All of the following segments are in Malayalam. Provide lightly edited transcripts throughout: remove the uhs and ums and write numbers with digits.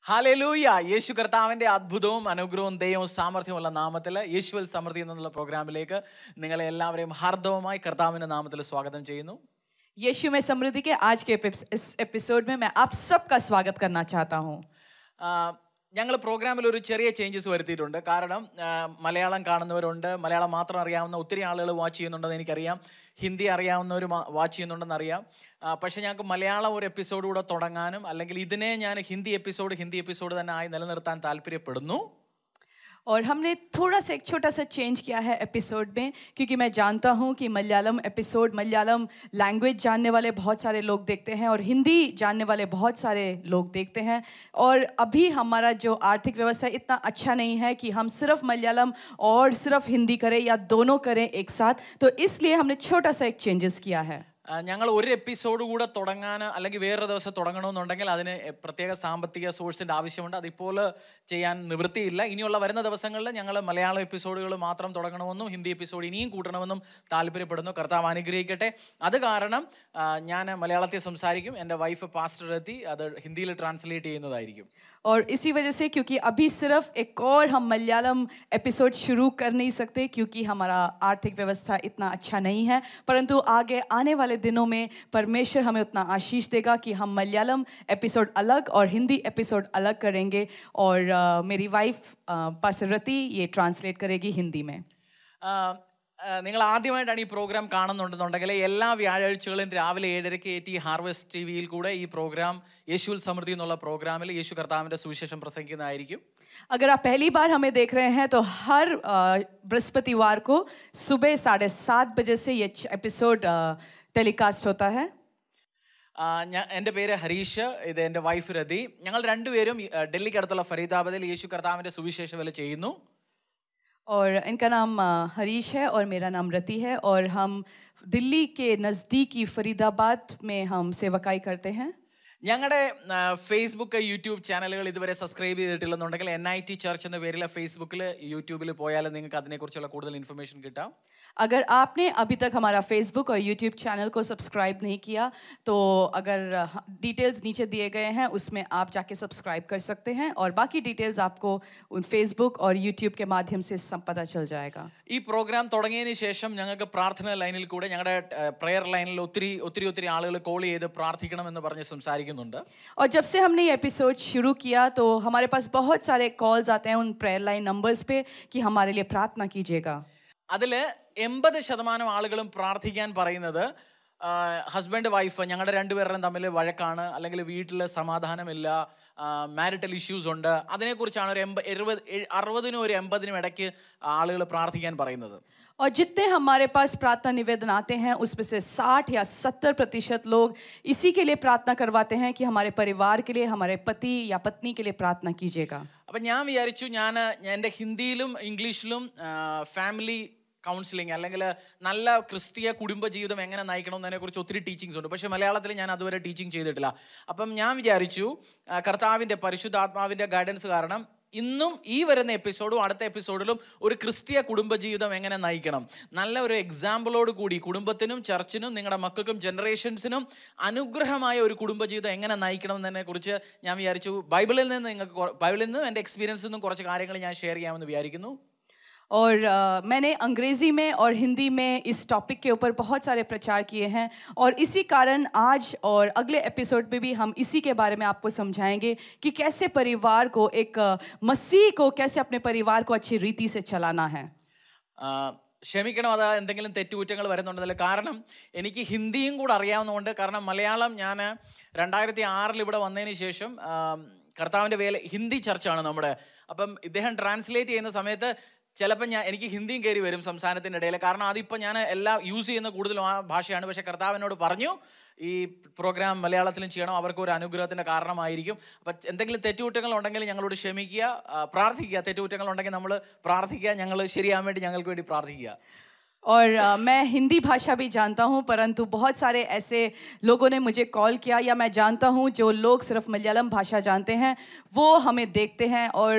ഹല്ലേലൂയ. യേശു കർത്താവിൻ്റെ അത്ഭുതവും അനുഗ്രഹവും ദൈവവും സാമർഥ്യമുള്ള നാമത്തിൽ യേശുവിൽ സമൃദ്ധി എന്നുള്ള പ്രോഗ്രാമിലേക്ക് നിങ്ങളെ എല്ലാവരെയും ഹാർദവമായി കർത്താവിൻ്റെ നാമത്തിൽ സ്വാഗതം ചെയ്യുന്നു. यीशु में समृद्धि के आज के इस एपिसोड में मैं आप सबका स्वागत करना चाहता हूँ. ഞങ്ങൾ പ്രോഗ്രാമിൽ ഒരു ചെറിയ ചേഞ്ചസ് വരുത്തിയിട്ടുണ്ട്. കാരണം മലയാളം കാണുന്നവരുണ്ട്, മലയാളം മാത്രം അറിയാവുന്ന ഒത്തിരി ആളുകൾ വാച്ച് ചെയ്യുന്നുണ്ടെന്ന് എനിക്കറിയാം, ഹിന്ദി അറിയാവുന്നവർ വാച്ച് ചെയ്യുന്നുണ്ടെന്ന് അറിയാം. പക്ഷേ ഞങ്ങൾക്ക് മലയാളം ഒരു എപ്പിസോഡ് കൂടെ തുടങ്ങാനും അല്ലെങ്കിൽ ഇതിനെ ഞാൻ ഹിന്ദി എപ്പിസോഡ് തന്നെ ആയി നിലനിർത്താൻ താല്പര്യപ്പെടുന്നു. और हमने थोड़ा सा एक छोटा सा चेंज किया है एपिसोड में, क्योंकि मैं जानता हूँ कि मलयालम लैंग्वेज जानने वाले बहुत सारे लोग देखते हैं और हिंदी जानने वाले बहुत सारे लोग देखते हैं. और अभी हमारा जो आर्थिक व्यवस्था इतना अच्छा नहीं है कि हम सिर्फ मलयालम और सिर्फ हिंदी करें या दोनों करें एक साथ. तो इसलिए हमने छोटा सा एक चेंजेस किया है. ഞങ്ങൾ ഒരു എപ്പിസോഡ് കൂടെ തുടങ്ങാൻ അല്ലെങ്കിൽ വേറൊരു ദിവസം തുടങ്ങണമെന്നുണ്ടെങ്കിൽ അതിന് പ്രത്യേക സാമ്പത്തിക സോഴ്സിൻ്റെ ആവശ്യമുണ്ട്. അതിപ്പോൾ ചെയ്യാൻ നിവൃത്തിയില്ല. ഇനിയുള്ള വരുന്ന ദിവസങ്ങളിൽ ഞങ്ങൾ മലയാളം എപ്പിസോഡുകൾ മാത്രം തുടങ്ങണമെന്നും ഹിന്ദി എപ്പിസോഡ് ഇനിയും കൂട്ടണമെന്നും താല്പര്യപ്പെടുന്നു. കർത്താവ് അനുഗ്രഹിക്കട്ടെ. അത് കാരണം ഞാൻ മലയാളത്തിൽ സംസാരിക്കും, എൻ്റെ വൈഫ് പാസ്റ്റർ രതി അത് ഹിന്ദിയിൽ ട്രാൻസ്ലേറ്റ് ചെയ്യുന്നതായിരിക്കും. और इसी वजह से, क्योंकि अभी सिर्फ एक और हम मलयालम एपिसोड शुरू कर नहीं सकते क्योंकि हमारा आर्थिक व्यवस्था इतना अच्छा नहीं है, परंतु आगे आने वाले दिनों में परमेश्वर हमें उतना आशीष देगा कि हम मलयालम एपिसोड अलग और हिंदी एपिसोड अलग करेंगे. और मेरी वाइफ पास्टर रति ये ट्रांसलेट करेगी हिंदी में. നിങ്ങൾ ആദ്യമായിട്ടാണ് ഈ പ്രോഗ്രാം കാണുന്നുണ്ടെന്നുണ്ടെങ്കിൽ എല്ലാ വ്യാഴാഴ്ചകളും രാവിലെ 7:30 AT ഹാർവെസ്റ്റ് TV-യിൽ കൂടെ ഈ പ്രോഗ്രാം യേശുവിൽ സമൃദ്ധി എന്നുള്ള പ്രോഗ്രാമിൽ യേശു കർത്താവിൻ്റെ സുവിശേഷം പ്രസംഗിക്കുന്നതായിരിക്കും. अगर आप पहली बार हमें देख रहे हैं तो हर बृहस्पतिवार को सुबह 7:30 बजे से ये एपिसोड टेलीकास्ट होता है. എൻ്റെ പേര് ഹരീഷ്, ഇത് എൻ്റെ വൈഫ് രതി. ഞങ്ങൾ രണ്ടുപേരും ഡൽഹിക്ക് അടുത്തുള്ള ഫരീദാബാദിൽ യേശു കർത്താവിൻ്റെ സുവിശേഷം വില ചെയ്യുന്നു. और इनका नाम हरीश है और मेरा नाम रति है और हम दिल्ली के नज़दीकी फरीदाबाद में हम सेवकाई करते हैं. ഞങ്ങളുടെ ഫേസ്ബുക്ക് യൂട്യൂബ് ചാനലുകൾ ഇതുവരെ സബ്സ്ക്രൈബ് ചെയ്തിട്ടില്ലെന്നുണ്ടെങ്കിൽ NIT ചർച്ച് എന്ന പേരിൽ ഫേസ്ബുക്കിൽ യൂട്യൂബിൽ പോയാൽ നിങ്ങൾക്ക് അതിനെക്കുറിച്ചുള്ള കൂടുതൽ ഇൻഫർമേഷൻ കിട്ടാം. अगर आपने अभी तक हमारा फेसबुक और यूट्यूब चैनल को सब्सक्राइब नहीं किया तो अगर डिटेल्स नीचे दिए गए हैं उसमें आप जाके सब्सक्राइब कर सकते हैं और बाकी डिटेल्स आपको उन फेसबुक और यूट्यूब के माध्यम से सब पता चल जाएगा. ഈ പ്രോഗ്രാം തുടങ്ങിയതിന് ശേഷം ഞങ്ങൾക്ക് പ്രാർത്ഥന ലൈനിൽ കൂടെ ഞങ്ങളുടെ പ്രെയർ ലൈനിൽ ഒത്തിരി ആളുകൾ കോൾ ചെയ്ത് പ്രാർത്ഥിക്കണമെന്ന് പറഞ്ഞ് സംസാരിക്കുന്നുണ്ട്. और जब से हमने ये एपिसोड शुरू किया तो हमारे पास बहुत सारे कॉल्स आते हैं उन प्रेयर लाइन नंबर्स पे कि हमारे लिए प्रार्थना कीजिएगा. അതിൽ 80% ആളുകളും പ്രാർത്ഥിക്കാൻ പറയുന്നത് ഹസ്ബൻഡ് വൈഫ് ഞങ്ങളുടെ രണ്ടുപേരുടെയും തമ്മിൽ വഴക്കാണ്, അല്ലെങ്കിൽ വീട്ടിൽ സമാധാനമില്ല, മാരിറ്റൽ ഇഷ്യൂസ് ഉണ്ട്. അതിനെക്കുറിച്ചാണ് ഒരു 60-നും ഒരു 80-നും ഇടയ്ക്ക് ആളുകൾ പ്രാർത്ഥിക്കാൻ പറയുന്നത്. और जितने हमारे पास प्रार्थना निवेदन आते हैं उसमें से 60 या 70% लोग इसी के लिए प्रार्थना करवाते हैं कि हमारे परिवार के लिए, हमारे पति या पत्नी के लिए प्रार्थना कीजिएगा. അപ്പം ഞാൻ വിചാരിച്ചു ഞാൻ എൻ്റെ ഹിന്ദിയിലും ഇംഗ്ലീഷിലും ഫാമിലി കൗൺസിലിംഗ് അല്ലെങ്കിൽ നല്ല ക്രിസ്തീയ കുടുംബജീവിതം എങ്ങനെ നയിക്കണമെന്നതിനെക്കുറിച്ച് ഒത്തിരി ടീച്ചിങ്സ് ഉണ്ട്. പക്ഷേ മലയാളത്തിൽ ഞാൻ അതുവരെ ടീച്ചിങ് ചെയ്തിട്ടില്ല. അപ്പം ഞാൻ വിചാരിച്ചു കർത്താവിൻ്റെ പരിശുദ്ധാത്മാവിൻ്റെ ഗൈഡൻസ് കാരണം ഇന്നും ഈ വരുന്ന എപ്പിസോഡും അടുത്ത എപ്പിസോഡിലും ഒരു ക്രിസ്തീയ കുടുംബജീവിതം എങ്ങനെ നയിക്കണം, നല്ല ഒരു എക്സാമ്പിളോട് കൂടി കുടുംബത്തിനും ചർച്ചിനും നിങ്ങളുടെ മക്കൾക്കും ജനറേഷൻസിനും അനുഗ്രഹമായ ഒരു കുടുംബജീവിതം എങ്ങനെ നയിക്കണം എന്നതിനെക്കുറിച്ച് ഞാൻ വിചാരിച്ചു ബൈബിളിൽ നിന്നും എൻ്റെ എക്സ്പീരിയൻസിൽ നിന്നും കുറച്ച് കാര്യങ്ങൾ ഞാൻ ഷെയർ ചെയ്യാമെന്ന് വിചാരിക്കുന്നു. और मैंने अंग्रेज़ी में और हिंदी में इस टॉपिक के ऊपर बहुत सारे प्रचार किए हैं और इसी कारण आज और अगले एपिसोड में भी हम इसी के बारे में आपको समझाएंगे कि कैसे परिवार को, एक मसीह को कैसे अपने परिवार को अच्छी रीति से चलाना है. ക്ഷമിക്കണം, അത് എന്തെങ്കിലും തെറ്റുകുറ്റങ്ങൾ വരുന്നുണ്ടെന്നില്ല. കാരണം എനിക്ക് ഹിന്ദിയും കൂടെ അറിയാവുന്നതുകൊണ്ട്. കാരണം മലയാളം ഞാൻ 2006 ഇവിടെ വന്നതിന് ശേഷം കർത്താവിൻ്റെ ഹിന്ദി ചർച്ചാണ് നമ്മുടെ. അപ്പം ഇദ്ദേഹം ട്രാൻസ്ലേറ്റ് ചെയ്യുന്ന സമയത്ത് ചിലപ്പോൾ എനിക്ക് ഹിന്ദിയും കയറി വരും സംസാരത്തിൻ്റെ ഇടയിൽ. കാരണം അതിപ്പോൾ ഞാൻ എല്ലാം യൂസ് ചെയ്യുന്ന കൂടുതലും ആ ഭാഷയാണ്. പക്ഷേ കർത്താവിനോട് പറഞ്ഞു ഈ പ്രോഗ്രാം മലയാളത്തിലും ചെയ്യണം, അവർക്ക് ഒരു അനുഗ്രഹത്തിൻ്റെ കാരണമായിരിക്കും. അപ്പം എന്തെങ്കിലും തെറ്റുകുറ്റങ്ങൾ ഉണ്ടെങ്കിൽ ഞങ്ങളോട് ക്ഷമിക്കുക, പ്രാർത്ഥിക്കുക. തെറ്റുകുറ്റങ്ങൾ ഉണ്ടെങ്കിൽ നമ്മൾ പ്രാർത്ഥിക്കുക, ഞങ്ങൾ ശരിയാൻ വേണ്ടി ഞങ്ങൾക്ക് വേണ്ടി പ്രാർത്ഥിക്കുക. और मैं हिंदी भाषा भी जानता हूँ, परंतु बहुत सारे ऐसे लोगों ने मुझे कॉल किया या मैं जानता हूँ जो लोग सिर्फ मलयालम भाषा जानते हैं वो हमें देखते हैं. और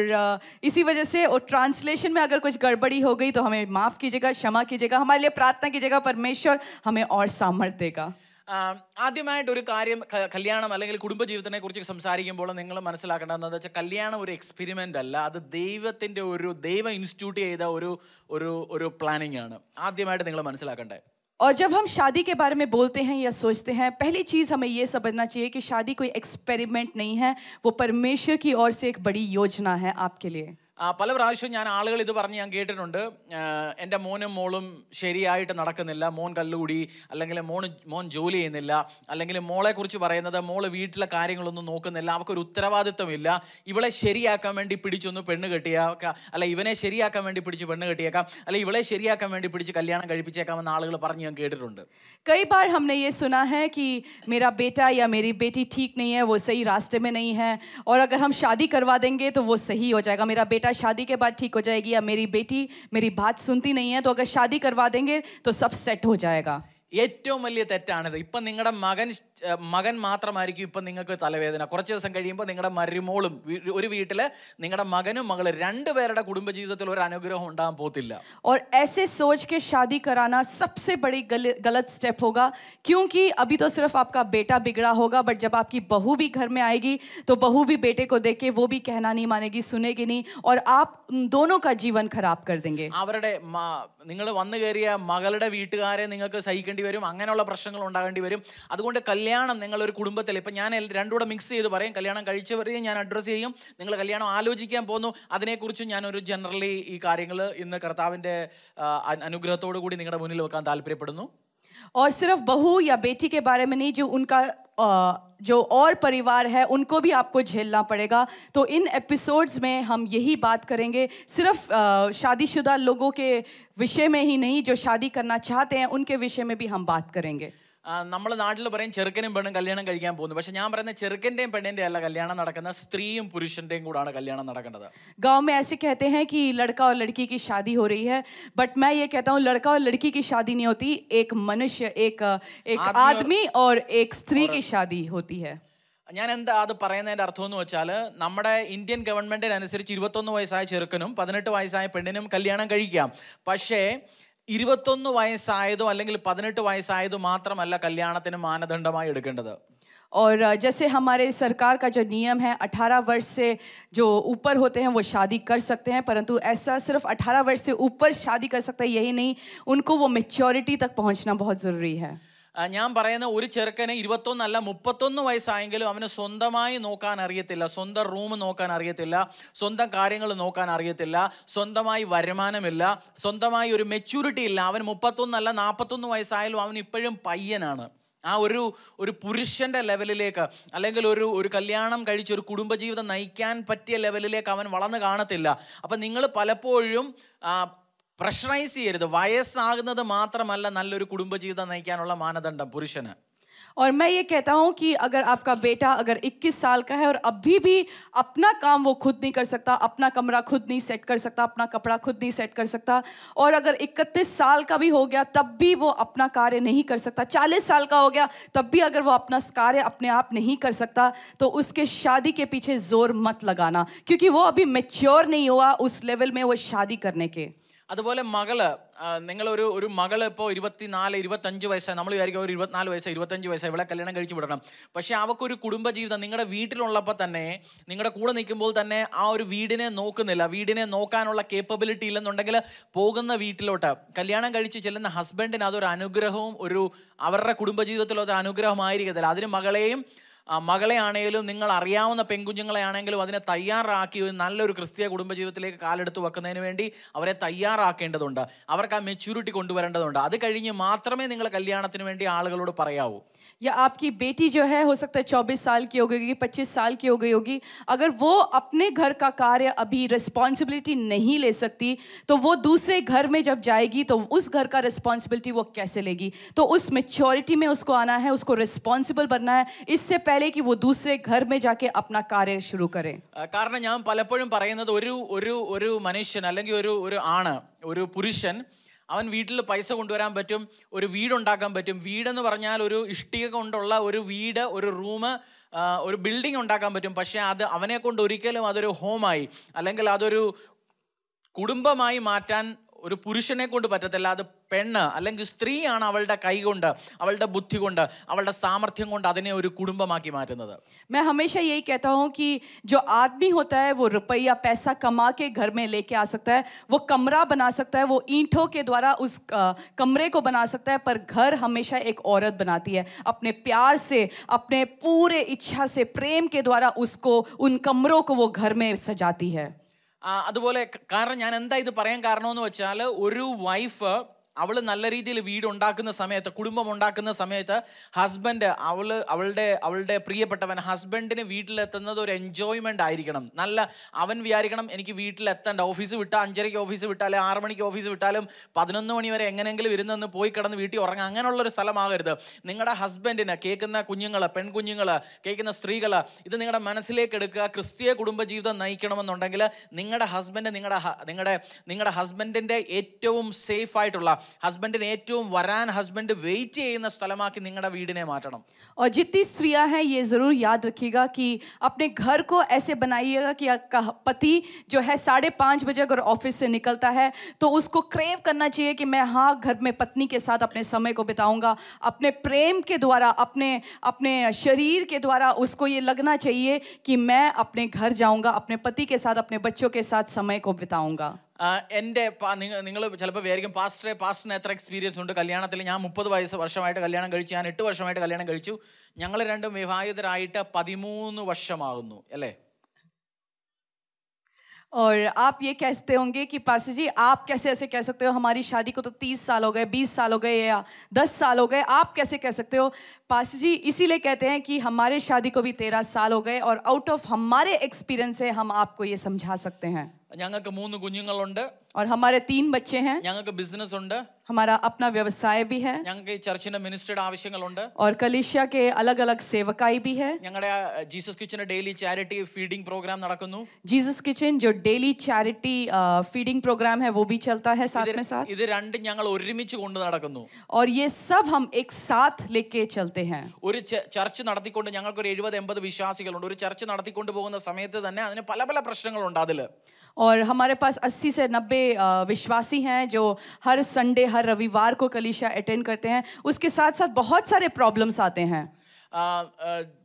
इसी वजह से और ट्रांसलेशन में अगर कुछ गड़बड़ी हो गई तो हमें माफ़ कीजिएगा, क्षमा कीजिएगा, हमारे लिए प्रार्थना कीजिएगा, परमेश्वर हमें और सामर्थ्य देगा. ആദ്യമായിട്ട് ഒരു കാര്യം കല്യാണം അല്ലെങ്കിൽ കുടുംബജീവിതത്തിനെ കുറിച്ച് സംസാരിക്കുമ്പോൾ നിങ്ങൾ മനസ്സിലാക്കേണ്ടത് എന്താണെന്ന് വെച്ചാൽ കല്യാണം ഒരു എക്സ്പെരിമെൻ്റ് അല്ല, അത് ദൈവം ഇൻസ്റ്റിറ്റ്യൂട്ട് ചെയ്ത ഒരു പ്ലാനിങ് ആണ്. ആദ്യമായിട്ട് നിങ്ങൾ മനസ്സിലാക്കേണ്ടത്. और जब हम शादी के बारे में बोलते हैं या सोचते हैं, पहली चीज़ हमें ये समझना चाहिए कि शादी कोई एक्सपेरिमेंट नहीं है, वो परमेश्वर की ओर से एक बड़ी योजना है आपके लिए. പല പ്രാവശ്യവും ഞാൻ ആളുകൾ ഇത് പറഞ്ഞ് ഞാൻ കേട്ടിട്ടുണ്ട്, എൻ്റെ മോനും മോളും ശരിയായിട്ട് നടക്കുന്നില്ല, മോൻ കല്ലുകൂടി, അല്ലെങ്കിൽ മോൻ ജോലി ചെയ്യുന്നില്ല, അല്ലെങ്കിൽ മോളെക്കുറിച്ച് പറയുന്നത് മോള് വീട്ടിലെ കാര്യങ്ങളൊന്നും നോക്കുന്നില്ല, അവൾക്കൊരു ഉത്തരവാദിത്വമില്ല, ഇവളെ ശരിയാക്കാൻ വേണ്ടി പിടിച്ചൊന്ന് പെണ്ണ് കെട്ടിയേക്കാം, അല്ല ഇവനെ ശരിയാക്കാൻ വേണ്ടി പിടിച്ച് പെണ്ണ് കെട്ടിയേക്കാം, അല്ല ഇവളെ ശരിയാക്കാൻ വേണ്ടി പിടിച്ച് കല്യാണം കഴിപ്പിച്ചേക്കാമെന്ന് ആളുകൾ പറഞ്ഞ് ഞാൻ കേട്ടിട്ടുണ്ട്. कई बार हमने ये सुना है कि मेरा बेटा या मेरी बेटी ठीक नहीं है, वो सही रास्ते में नहीं है, और अगर हम शादी करवा देंगे तो वो सही हो जाएगा, मेरा बेटा शादी के बाद ठीक हो जाएगी, या मेरी बेटी मेरी बात सुनती नहीं है तो अगर शादी करवा देंगे तो सब सेट हो जाएगा. ഏറ്റവും വലിയ തെറ്റാണിത്. ഇപ്പം നിങ്ങളുടെ മകൻ മാത്രമായിരിക്കും ഇപ്പം നിങ്ങൾക്ക് തലവേദന. കുറച്ച് ദിവസം കഴിയുമ്പോൾ നിങ്ങളുടെ മരുമോളും ഒരു വീട്ടിൽ നിങ്ങളുടെ മകനും മകളും രണ്ടുപേരുടെ കുടുംബജീവിതത്തിൽ ഒരു അനുഗ്രഹം ഉണ്ടാകാൻ പോത്തില്ല. और ऐसे सोच के शादी कराना सबसे बड़ी गलत स्टेप होगा, क्योंकि अभी तो सिर्फ आपका बेटा बिगड़ा होगा, बट जब आपकी बहू भी घर में आएगी तो बहू भी बेटे को देख के वो भी कहना नहीं मानेगी, सुनेगी नहीं, और आप दोनों का जीवन खराब कर देंगे. അവരുടെ നിങ്ങൾ വന്നു കയറിയ മകളുടെ വീട്ടുകാരെ നിങ്ങൾക്ക് സഹിക്കേണ്ടി വരും, അങ്ങനെയുള്ള പ്രശ്നങ്ങൾ ഉണ്ടാകേണ്ടി വരും. അതുകൊണ്ട് കല്യാണം നിങ്ങളൊരു കുടുംബത്തിൽ, ഇപ്പം ഞാൻ രണ്ടുകൂടെ മിക്സ് ചെയ്ത് പറയും, കല്യാണം കഴിച്ചവരെയും ഞാൻ അഡ്രസ്സ് ചെയ്യും, നിങ്ങൾ കല്യാണം ആലോചിക്കാൻ പോകുന്നു അതിനെക്കുറിച്ചും ഞാനൊരു ജനറലി ഈ കാര്യങ്ങൾ ഇന്ന് കർത്താവിൻ്റെ അനുഗ്രഹത്തോടു കൂടി നിങ്ങളുടെ മുന്നിൽ വെക്കാൻ താല്പര്യപ്പെടുന്നു. और सिर्फ बहू या बेटी के बारे में नहीं, जो उनका जो और परिवार है उनको भी आपको झेलना पड़ेगा. तो इन एपिसोड्स में हम यही बात करेंगे, सिर्फ शादीशुदा लोगों के विषय में ही नहीं, जो शादी करना चाहते हैं उनके विषय में भी हम बात करेंगे. നമ്മൾ നാട്ടിൽ പറയും ചെറുക്കനും പെണ്ണും കല്യാണം കഴിക്കാൻ പോകുന്നു, പക്ഷെ ഞാൻ പറയുന്നത് ചെറുക്കൻ്റെയും പെണ്ണിൻ്റെയും അല്ല കല്യാണം നടക്കുന്ന, സ്ത്രീയും പുരുഷൻ്റെയും കൂടാണ് കല്യാണം നടക്കേണ്ടത്. गांव में ऐसे कहते हैं कि लड़का और लड़की की शादी हो रही है, बट मैं ये कहता हूँ लड़का और लड़की की शादी नहीं होती, एक मनुष्य, एक आदमी और एक स्त्री की शादी होती है. ഞാൻ എന്താ അത് പറയുന്നതിൻ്റെ അർത്ഥം എന്ന് വെച്ചാൽ, നമ്മുടെ ഇന്ത്യൻ ഗവൺമെൻറ്റിനനുസരിച്ച് 21 വയസ്സായ ചെറുക്കനും 18 വയസ്സായ പെണ്ണിനും കല്യാണം കഴിക്കാം. പക്ഷേ 21 വയസ്സായതോ അല്ലെങ്കിൽ 18 വയസ്സായതോ മാത്രമല്ല കല്യാണത്തിന് മാനദണ്ഡമായി എടുക്കേണ്ടത്. और जैसे हमारे सरकार का जो नियम है, 18 वर्ष से जो ऊपर होते हैं वो शादी कर सकते हैं, परंतु ऐसा सिर्फ 18 वर्ष से ऊपर शादी कर सकते हैं यही नहीं, उनको वो मैच्योरिटी तक पहुंचना बहुत ज़रूरी है. ഞാൻ പറയുന്ന ഒരു ചെറുക്കന് 21 അല്ല 31 വയസ്സായെങ്കിലും അവന് സ്വന്തമായി നോക്കാൻ അറിയത്തില്ല, സ്വന്തം റൂം നോക്കാൻ അറിയത്തില്ല, സ്വന്തം കാര്യങ്ങൾ നോക്കാൻ അറിയത്തില്ല, സ്വന്തമായി വരുമാനമില്ല, സ്വന്തമായി ഒരു മെച്യൂരിറ്റി ഇല്ല, അവൻ 31 അല്ല 41 വയസ്സായാലും അവൻ ഇപ്പോഴും പയ്യനാണ്. ആ ഒരു പുരുഷൻ്റെ ലെവലിലേക്ക്, അല്ലെങ്കിൽ ഒരു കല്യാണം കഴിച്ച് ഒരു കുടുംബജീവിതം നയിക്കാൻ പറ്റിയ ലെവലിലേക്ക് അവൻ വളർന്നു കാണത്തില്ല. അപ്പം നിങ്ങൾ പലപ്പോഴും പ്രഷറൈസ് ചെയ്യരുത്. വയസ്സാകുന്നത് മാത്രമല്ല നല്ലൊരു കുടുംബജീവിതം നയിക്കാനുള്ള മാനദണ്ഡം പുരുഷന്. और मैं ये कहता हूँ कि अगर आपका बेटा अगर 21 साल का है और अभी भी अपना काम वो खुद नहीं कर सकता, अपना कमरा खुद नहीं सेट कर सकता, अपना कपड़ा खुद नहीं सेट कर सकता, और अगर 31 साल का भी हो गया तब भी वो अपना कार्य नहीं कर सकता, 40 साल का हो गया तब भी अगर वो अपना कार्य अपने आप नहीं कर सकता, तो उसके शादी के पीछे जोर मत लगाना, क्योंकि वो अभी मैच्योर नहीं हुआ उस लेवल में वो शादी करने के. അതുപോലെ മകള്, നിങ്ങളൊരു മകള് ഇപ്പോൾ 24-25 വയസ്സായി, നമ്മൾ വിചാരിക്കും ഒരു 24 വയസ്സായി 25 വയസ്സായി ഇവിടെ കല്യാണം കഴിച്ച് വിടണം. പക്ഷേ അവൾക്കൊരു കുടുംബജീവിതം നിങ്ങളുടെ വീട്ടിലുള്ളപ്പോൾ തന്നെ, നിങ്ങളുടെ കൂടെ നിൽക്കുമ്പോൾ തന്നെ ആ ഒരു വീടിനെ നോക്കുന്നില്ല, വീടിനെ നോക്കാനുള്ള കേപ്പബിലിറ്റി ഇല്ലെന്നുണ്ടെങ്കിൽ പോകുന്ന വീട്ടിലോട്ട് കല്യാണം കഴിച്ച് ചെല്ലുന്ന ഹസ്ബൻഡിന് അതൊരു അനുഗ്രഹവും അവരുടെ കുടുംബജീവിതത്തിൽ അതൊരു അനുഗ്രഹമായിരിക്കത്തില്ല. അതിന് മകളെ ആണെങ്കിലും നിങ്ങൾ അറിയാവുന്ന പെൺകുഞ്ഞുങ്ങളെ ആണെങ്കിലും അതിനെ തയ്യാറാക്കി ഒരു നല്ലൊരു ക്രിസ്തീയ കുടുംബജീവിതത്തിലേക്ക് കാലെടുത്ത് വെക്കുന്നതിന് വേണ്ടി അവരെ തയ്യാറാക്കേണ്ടതുണ്ട്. അവർക്ക് ആ മെച്യൂരിറ്റി കൊണ്ടുവരേണ്ടതുണ്ട്. അത് കഴിഞ്ഞ് മാത്രമേ നിങ്ങൾ കല്യാണത്തിന് വേണ്ടി ആളുകളോട് പറയാവൂ. या आपकी बेटी जो है हो सकता है 24 साल की हो गई होगी, 25 साल की हो गई होगी, अगर वो अपने घर का कार्य अभी रिस्पॉन्सिबिलिटी नहीं ले सकती, तो वो दूसरे घर में जब जाएगी तो उस घर का रिस्पॉन्सिबिलिटी वो कैसे लेगी? तो उस मैच्योरिटी में उसको आना है, उसको रिस्पॉन्सिबल बनना है, इससे पहले कि वो दूसरे घर में जाके अपना कार्य शुरू करें. കാരണം ഞാൻ പലപ്പോഴും പറയുന്നത് ഒരു മനുഷ്യൻ അല്ലെങ്കിൽ ഒരു ആണ്, ഒരു പുരുഷൻ, അവൻ വീട്ടിൽ പൈസ കൊണ്ടുവരാൻ പറ്റും, ഒരു വീടുണ്ടാക്കാൻ പറ്റും. വീടെന്ന് പറഞ്ഞാൽ ഒരു ഇഷ്ടിക കൊണ്ടുള്ള ഒരു വീട്, ഒരു റൂം, ഒരു ബിൽഡിംഗ് ഉണ്ടാക്കാൻ പറ്റും. പക്ഷേ അത് അവനെ കൊണ്ട് ഒരിക്കലും അതൊരു ഹോമായി അല്ലെങ്കിൽ അതൊരു കുടുംബമായി മാറ്റാൻ ഒരു പുരുഷനെ കൊണ്ട് പറ്റത്തില്ല, അത് പെണ്ണ് അല്ലെങ്കിൽ സ്ത്രീയാണ് അവളുടെ കൈ കൊണ്ട്, അവളുടെ ബുദ്ധി കൊണ്ട്, അവളുടെ സാമർഥ്യം കൊണ്ട് അതിനെ ഒരു കുടുംബമാക്കി മാറ്റുന്നത്. मैं हमेशा यही कहता हूँ कि जो आदमी होता है वो रुपया पैसा कमा के घर में लेके आ सकता है, वो कमरा बना सकता है, वो ईंटों के द्वारा उस कमरे को बना सकता है, पर घर हमेशा एक औरत बनाती है अपने प्यार से, अपने पूरे इच्छा से, प्रेम के द्वारा उसको उन कमरों को वो घर में सजाती है. അതുപോലെ കാരണം ഞാൻ എന്താ ഇത് പറയാൻ കാരണമെന്ന് വെച്ചാൽ, ഒരു വൈഫ് അവൾ നല്ല രീതിയിൽ വീട് ഉണ്ടാക്കുന്ന സമയത്ത്, കുടുംബം ഉണ്ടാക്കുന്ന സമയത്ത് ഹസ്ബൻഡ് അവളുടെ പ്രിയപ്പെട്ടവൻ ഹസ്ബൻഡിന് വീട്ടിലെത്തുന്നത് ഒരു എൻജോയ്മെന്റ് ആയിരിക്കണം. അവൻ വിചാരിക്കണം എനിക്ക് വീട്ടിലെത്തേണ്ട, ഓഫീസ് വിട്ടാൽ 5:30 ഓഫീസ് വിട്ടാലും 6 മണിക്ക് ഓഫീസ് വിട്ടാലും 11 മണി വരെ എങ്ങനെയെങ്കിലും ഇരുന്ന് പോയി കിടന്ന് വീട്ടിൽ ഉറങ്ങാം, അങ്ങനെയുള്ളൊരു സ്ഥലമാകരുത്. നിങ്ങളുടെ ഹസ്ബൻഡിന്, കേൾക്കുന്ന കുഞ്ഞുങ്ങൾ, പെൺകുഞ്ഞുങ്ങൾ, കേൾക്കുന്ന സ്ത്രീകൾ, ഇത് നിങ്ങളുടെ മനസ്സിലേക്ക് എടുക്കുക. ക്രിസ്തീയ കുടുംബജീവിതം നയിക്കണമെന്നുണ്ടെങ്കിൽ നിങ്ങളുടെ ഹസ്ബൻഡ് നിങ്ങളുടെ ഹസ്ബൻഡിന്റെ ഏറ്റവും സേഫ് ആയിട്ടുള്ള, ഹസ്ബൻഡിന് ഏറ്റവും വരാൻ ഹസ്ബൻഡ് വെയിറ്റ് ചെയ്യുന്ന സ്ഥലമാക്കി നിങ്ങളുടെ വീടിനെ മാറ്റണം. और जितनी स्त्रियां हैं ये ज़रूर याद रखिएगा कि अपने घर को ऐसे बनाइएगा कि आपका पति जो है 5:30 बजे अगर ऑफिस से निकलता है तो उसको क्रेव करना चाहिए कि मैं घर में पत्नी के साथ अपने समय को बिताऊंगा. अपने प्रेम के द्वारा, अपने शरीर के द्वारा उसको ये लगना चाहिए कि मैं अपने घर जाऊंगा, अपने पति के साथ, अपने बच्चों के साथ समय को बिताऊंगा. നിങ്ങൾ ചിലപ്പോൾ വിചാരിക്കും പാസ്റ്ററിന് എത്ര എക്സ്പീരിയൻസ് ഉണ്ട് കല്യാണത്തിൽ. ഞാൻ 30 വർഷമായിട്ട് കല്യാണം കഴിച്ചു, ഞാൻ 8 വർഷമായിട്ട് കല്യാണം കഴിച്ചു. ഞങ്ങൾ രണ്ടും വിവാഹിതരായിട്ട് 13 വർഷമാകുന്നു അല്ലേ? और आप ये कहते होंगे कि पास्टर जी आप कैसे ऐसे कह सकते हो, हमारी शादी को तो 30 साल हो गए, 20 साल हो गए या 10 साल हो गए, आप कैसे कह सकते हो? पास्टर जी इसीलिए कहते हैं कि हमारे शादी को भी 13 साल हो गए और आउट ऑफ हमारे एक्सपीरियंस से हम आपको ये समझा सकते हैं. ഞങ്ങൾക്ക് 3 കുഞ്ഞുങ്ങളുണ്ട്, और हमारे 3 बच्चे हैं, ഞങ്ങൾക്ക് ബിസിനസ് ഉണ്ട്, हमारा अपना व्यवसाय भी है, ഞങ്ങൾക്ക് ഈ ചർച്ചിന്റെ മിനിസ്ട്രിയുടെ ആവശ്യങ്ങളുണ്ട്, और कलीसिया के अलग अलग सेवकाई भी है. ഞങ്ങളുടെ ജീസസ് കിച്ചന്റെ ഡെയിലി ചാരിറ്റി ഫീഡിംഗ് പ്രോഗ്രാം നടക്കുന്നു. जीसस किचन जो डेली चैरिटी फीडिंग प्रोग्राम है वो भी चलता है साथ में साथ. ഇത് രണ്ടും ഞങ്ങൾ ഒരുമിച്ച് കൊണ്ട് നടക്കുന്നു. और ये सब हम एक साथ लेके चलते हैं. ഒരു ചർച്ച് നടത്തിക്കൊണ്ട് ഞങ്ങൾക്ക് ഒരു 70-80 വിശ്വാസികളുണ്ട്. ഒരു ചർച്ച് നടത്തിക്കൊണ്ട് പോകുന്ന സമയത്ത് തന്നെ അതിന് പല പല പ്രശ്നങ്ങളുണ്ട്. അതില് और हमारे पास 80 से 90 विश्वासी हैं जो हर संडे, हर रविवार को कलीसिया अटेंड करते हैं. उसके साथ साथ बहुत सारे प्रॉब्लम्स आते हैं.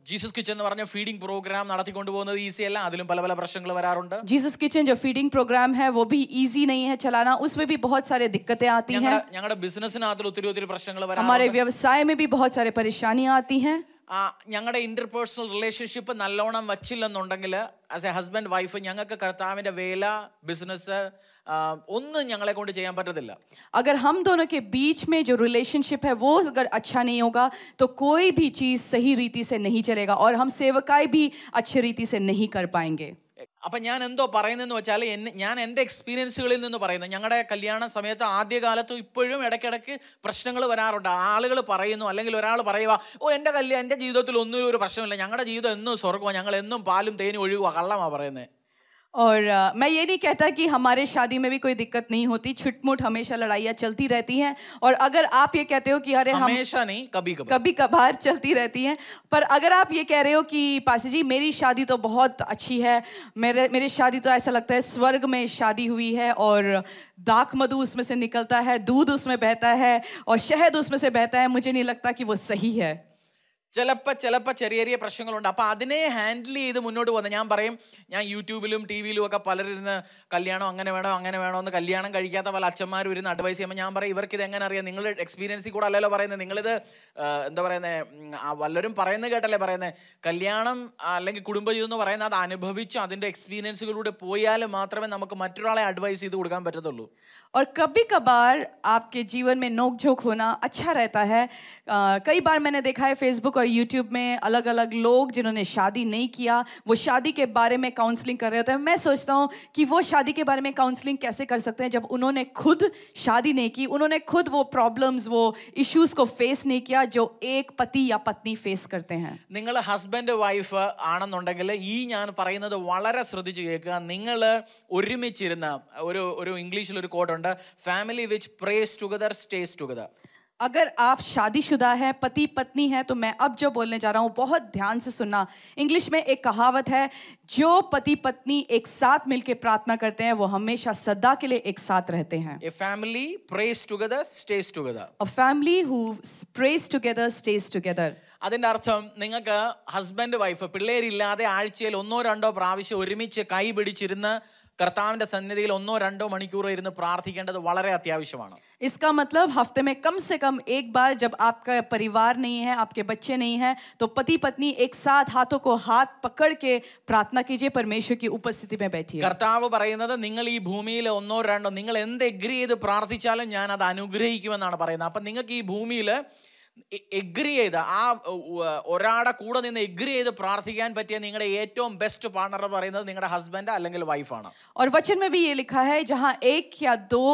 ജീസസ് കിച്ചൻ എന്ന് പറഞ്ഞ ഫീഡിംഗ് പ്രോഗ്രാം നടത്തിക്കൊണ്ട് പോകുന്നത് ഈസി അല്ല, അതിലും പല പല പ്രശ്നങ്ങൾ വരാറുണ്ട്. जीसस किचन जो फीडिंग प्रोग्राम है वो भी इजी नहीं है चलाना, उसमें भी बहुत सारे दिक्कतें आती हैं. ഞങ്ങളുടെ ബിസിനസ്സിനകത്ത് ഒത്തിരി പ്രശ്നങ്ങൾ വരാറുണ്ട്. हमारे व्यवसाय में भी बहुत सारे परेशानियां आती हैं. ഞങ്ങളുടെ ഇന്റർപേഴ്സണൽ റിലേഷൻഷിപ്പ് നല്ലോണം വച്ചില്ലെന്നുണ്ടെങ്കിൽ ആസ് എ ഹസ്ബൻഡ് വൈഫ് ഞങ്ങൾക്ക് കർത്താവിന്റെ വേല, ബിസിനസ് ഒന്നും ഞങ്ങളെ കൊണ്ട് ചെയ്യാൻ പറ്റത്തില്ല. अगर हम दोनों के बीच में जो रिलेशनशिप है वो अगर अच्छा नहीं होगा तो कोई भी चीज सही रीति से नहीं चलेगा और हम सेवकाई भी अच्छी रीति से नहीं कर पाएंगे. അപ്പൊ ഞാൻ എന്തോ പറയുന്നതെന്ന് വെച്ചാൽ, ഞാൻ എൻ്റെ എക്സ്പീരിയൻസുകളിൽ നിന്ന് പറയുന്നത്, ഞങ്ങളുടെ കല്യാണ സമയത്ത് ആദ്യകാലത്ത് ഇപ്പോഴും ഇടയ്ക്കിടയ്ക്ക് പ്രശ്നങ്ങൾ വരാറുണ്ട്. ആളുകൾ പറയുന്നു, അല്ലെങ്കിൽ ഒരാൾ പറയുക, എൻ്റെ ജീവിതത്തിൽ ഒന്നും ഒരു പ്രശ്നമില്ല, ഞങ്ങളുടെ ജീവിതം എന്നും സ്വർഗ്ഗമാണ്, ഞങ്ങൾ എന്നും പാലും തേനും ഒഴുകുക, കള്ളമാണ് പറയുന്നത്. और मैं ये नहीं कहता कि हमारे शादी में भी कोई दिक्कत नहीं होती, छुटमुट हमेशा लड़ाइयाँ चलती रहती हैं. और अगर आप ये कहते हो कि अरे हमेशा नहीं, कभी कभार चलती रहती हैं, पर अगर आप ये कह रहे हो कि पासी जी मेरी शादी तो बहुत अच्छी है, मेरी शादी तो ऐसा लगता है स्वर्ग में शादी हुई है और दाख मधु उसमें से निकलता है, दूध उसमें बहता है और शहद उसमें से बहता है, मुझे नहीं लगता कि वो सही है. ചിലപ്പോൾ ചെറിയ പ്രശ്നങ്ങളുണ്ട്. അപ്പോൾ അതിനെ ഹാൻഡിൽ ചെയ്ത് മുന്നോട്ട് പോകുന്നത്. ഞാൻ പറയും, ഞാൻ യൂട്യൂബിലും ടി വിയിലും ഒക്കെ പലരിരുന്ന് കല്യാണം അങ്ങനെ വേണോ എന്ന് കല്യാണം കഴിക്കാത്ത പല അച്ഛന്മാരും ഇരുന്ന് അഡ്വൈസ് ചെയ്യുമ്പോൾ ഞാൻ പറയും, ഇവർക്ക് ഇത് എങ്ങനെ അറിയാം? നിങ്ങളുടെ എക്സ്പീരിയൻസിൽ കൂടെ അല്ലല്ലോ പറയുന്നത്, നിങ്ങളിത് എന്താ പറയുന്നത്, വല്ലവരും പറയുന്നത് കേട്ടല്ലേ പറയുന്നത്. കല്യാണം അല്ലെങ്കിൽ കുടുംബജീവിതം എന്ന് പറയുന്നത് അത് അനുഭവിച്ച് അതിൻ്റെ എക്സ്പീരിയൻസുകളിലൂടെ പോയാൽ മാത്രമേ നമുക്ക് മറ്റൊരാളെ അഡ്വൈസ് ചെയ്ത് കൊടുക്കാൻ പറ്റത്തുള്ളൂ. और कभी कभार आपके जीवन में नोक झोंक होना अच्छा रहता है. कई बार मैंने देखा है फेसबुक और यूट्यूब में अलग अलग लोग जिन्होंने शादी नहीं किया, वो शादी के बारे में काउंसलिंग कर रहे होते हैं. मैं सोचता हूँ कि वो शादी के बारे में काउंसलिंग कैसे कर सकते हैं जब उन्होंने खुद शादी नहीं की, उन्होंने खुद वो प्रॉब्लम्स, वो इश्यूज को फेस नहीं किया जो एक पति या पत्नी फेस करते हैं. നിങ്ങൾ ഹസ്ബൻഡ് വൈഫ് ആണെന്നുണ്ടെങ്കിൽ ഈ ഞാൻ പറയുന്നത് വളരെ ശ്രദ്ധിച്ച് കേൾക്കുക. നിങ്ങൾ ഒരുമിച്ചിരുന്ന ഒരു ഇംഗ്ലീഷിൽ ഒരു കോഡ് ഉണ്ട്, family which prays together stays together. अगर आप शादीशुदा हैं, पति पत्नी हैं, तो मैं अब जो बोलने जा रहा हूँ बहुत ध्यान से सुनना। इंग्लिश में एक कहावत है, जो पति पत्नी एक साथ मिलकर प्रार्थना करते हैं वो हमेशा सदा के लिए एक साथ रहते हैं। A family prays together, stays together. A family who prays together stays together. അതിന്റെ അർത്ഥം നിങ്ങൾക്ക് ഹസ്ബൻഡ് വൈഫ് പിള്ളേരില്ലാതെ ആഴ്ചയിൽ 1-2 പ്രാവശ്യം ഒരുമിച്ച് കൈ പിടിച്ചിരുന്ന് കർത്താവിന്റെ സന്നിധിയിൽ 1-2 മണിക്കൂർ ഇരുന്ന് പ്രാർത്ഥിക്കേണ്ടത് വളരെ അത്യാവശ്യമാണ്. इसका मतलब हफ्ते में कम से कम एक बार, जब आपका परिवार नहीं है, आपके बच्चे नहीं हैं, तो पति पत्नी एक साथ हाथों को हाथ पकड़ के प्रार्थना कीजिए, परमेश्वर की उपस्थिति में बैठिए। കർത്താവ് പറയുന്നത് നിങ്ങൾ ഈ ഭൂമിയിൽ 1-2 നിങ്ങൾ എന്ത് എഗ്രി ചെയ്ത് പ്രാർത്ഥിച്ചാലും ഞാൻ അത് അനുഗ്രഹിക്കുമെന്നാണ് പറയുന്നത്. അപ്പൊ നിങ്ങൾക്ക് ഈ ഭൂമിയിൽ എഗ്രി ചെയ്ത് ആ ഒരാളുടെ കൂടെ നിന്ന് എഗ്രി ചെയ്ത് പ്രാർത്ഥിക്കാൻ പറ്റിയ നിങ്ങളുടെ ഏറ്റവും ബെസ്റ്റ് പാർട്ണർ പറയുന്നത് നിങ്ങളുടെ ഹസ്ബൻഡ് അല്ലെങ്കിൽ വൈഫാണ്. और वचन में भी ये लिखा है, जहां एक या दो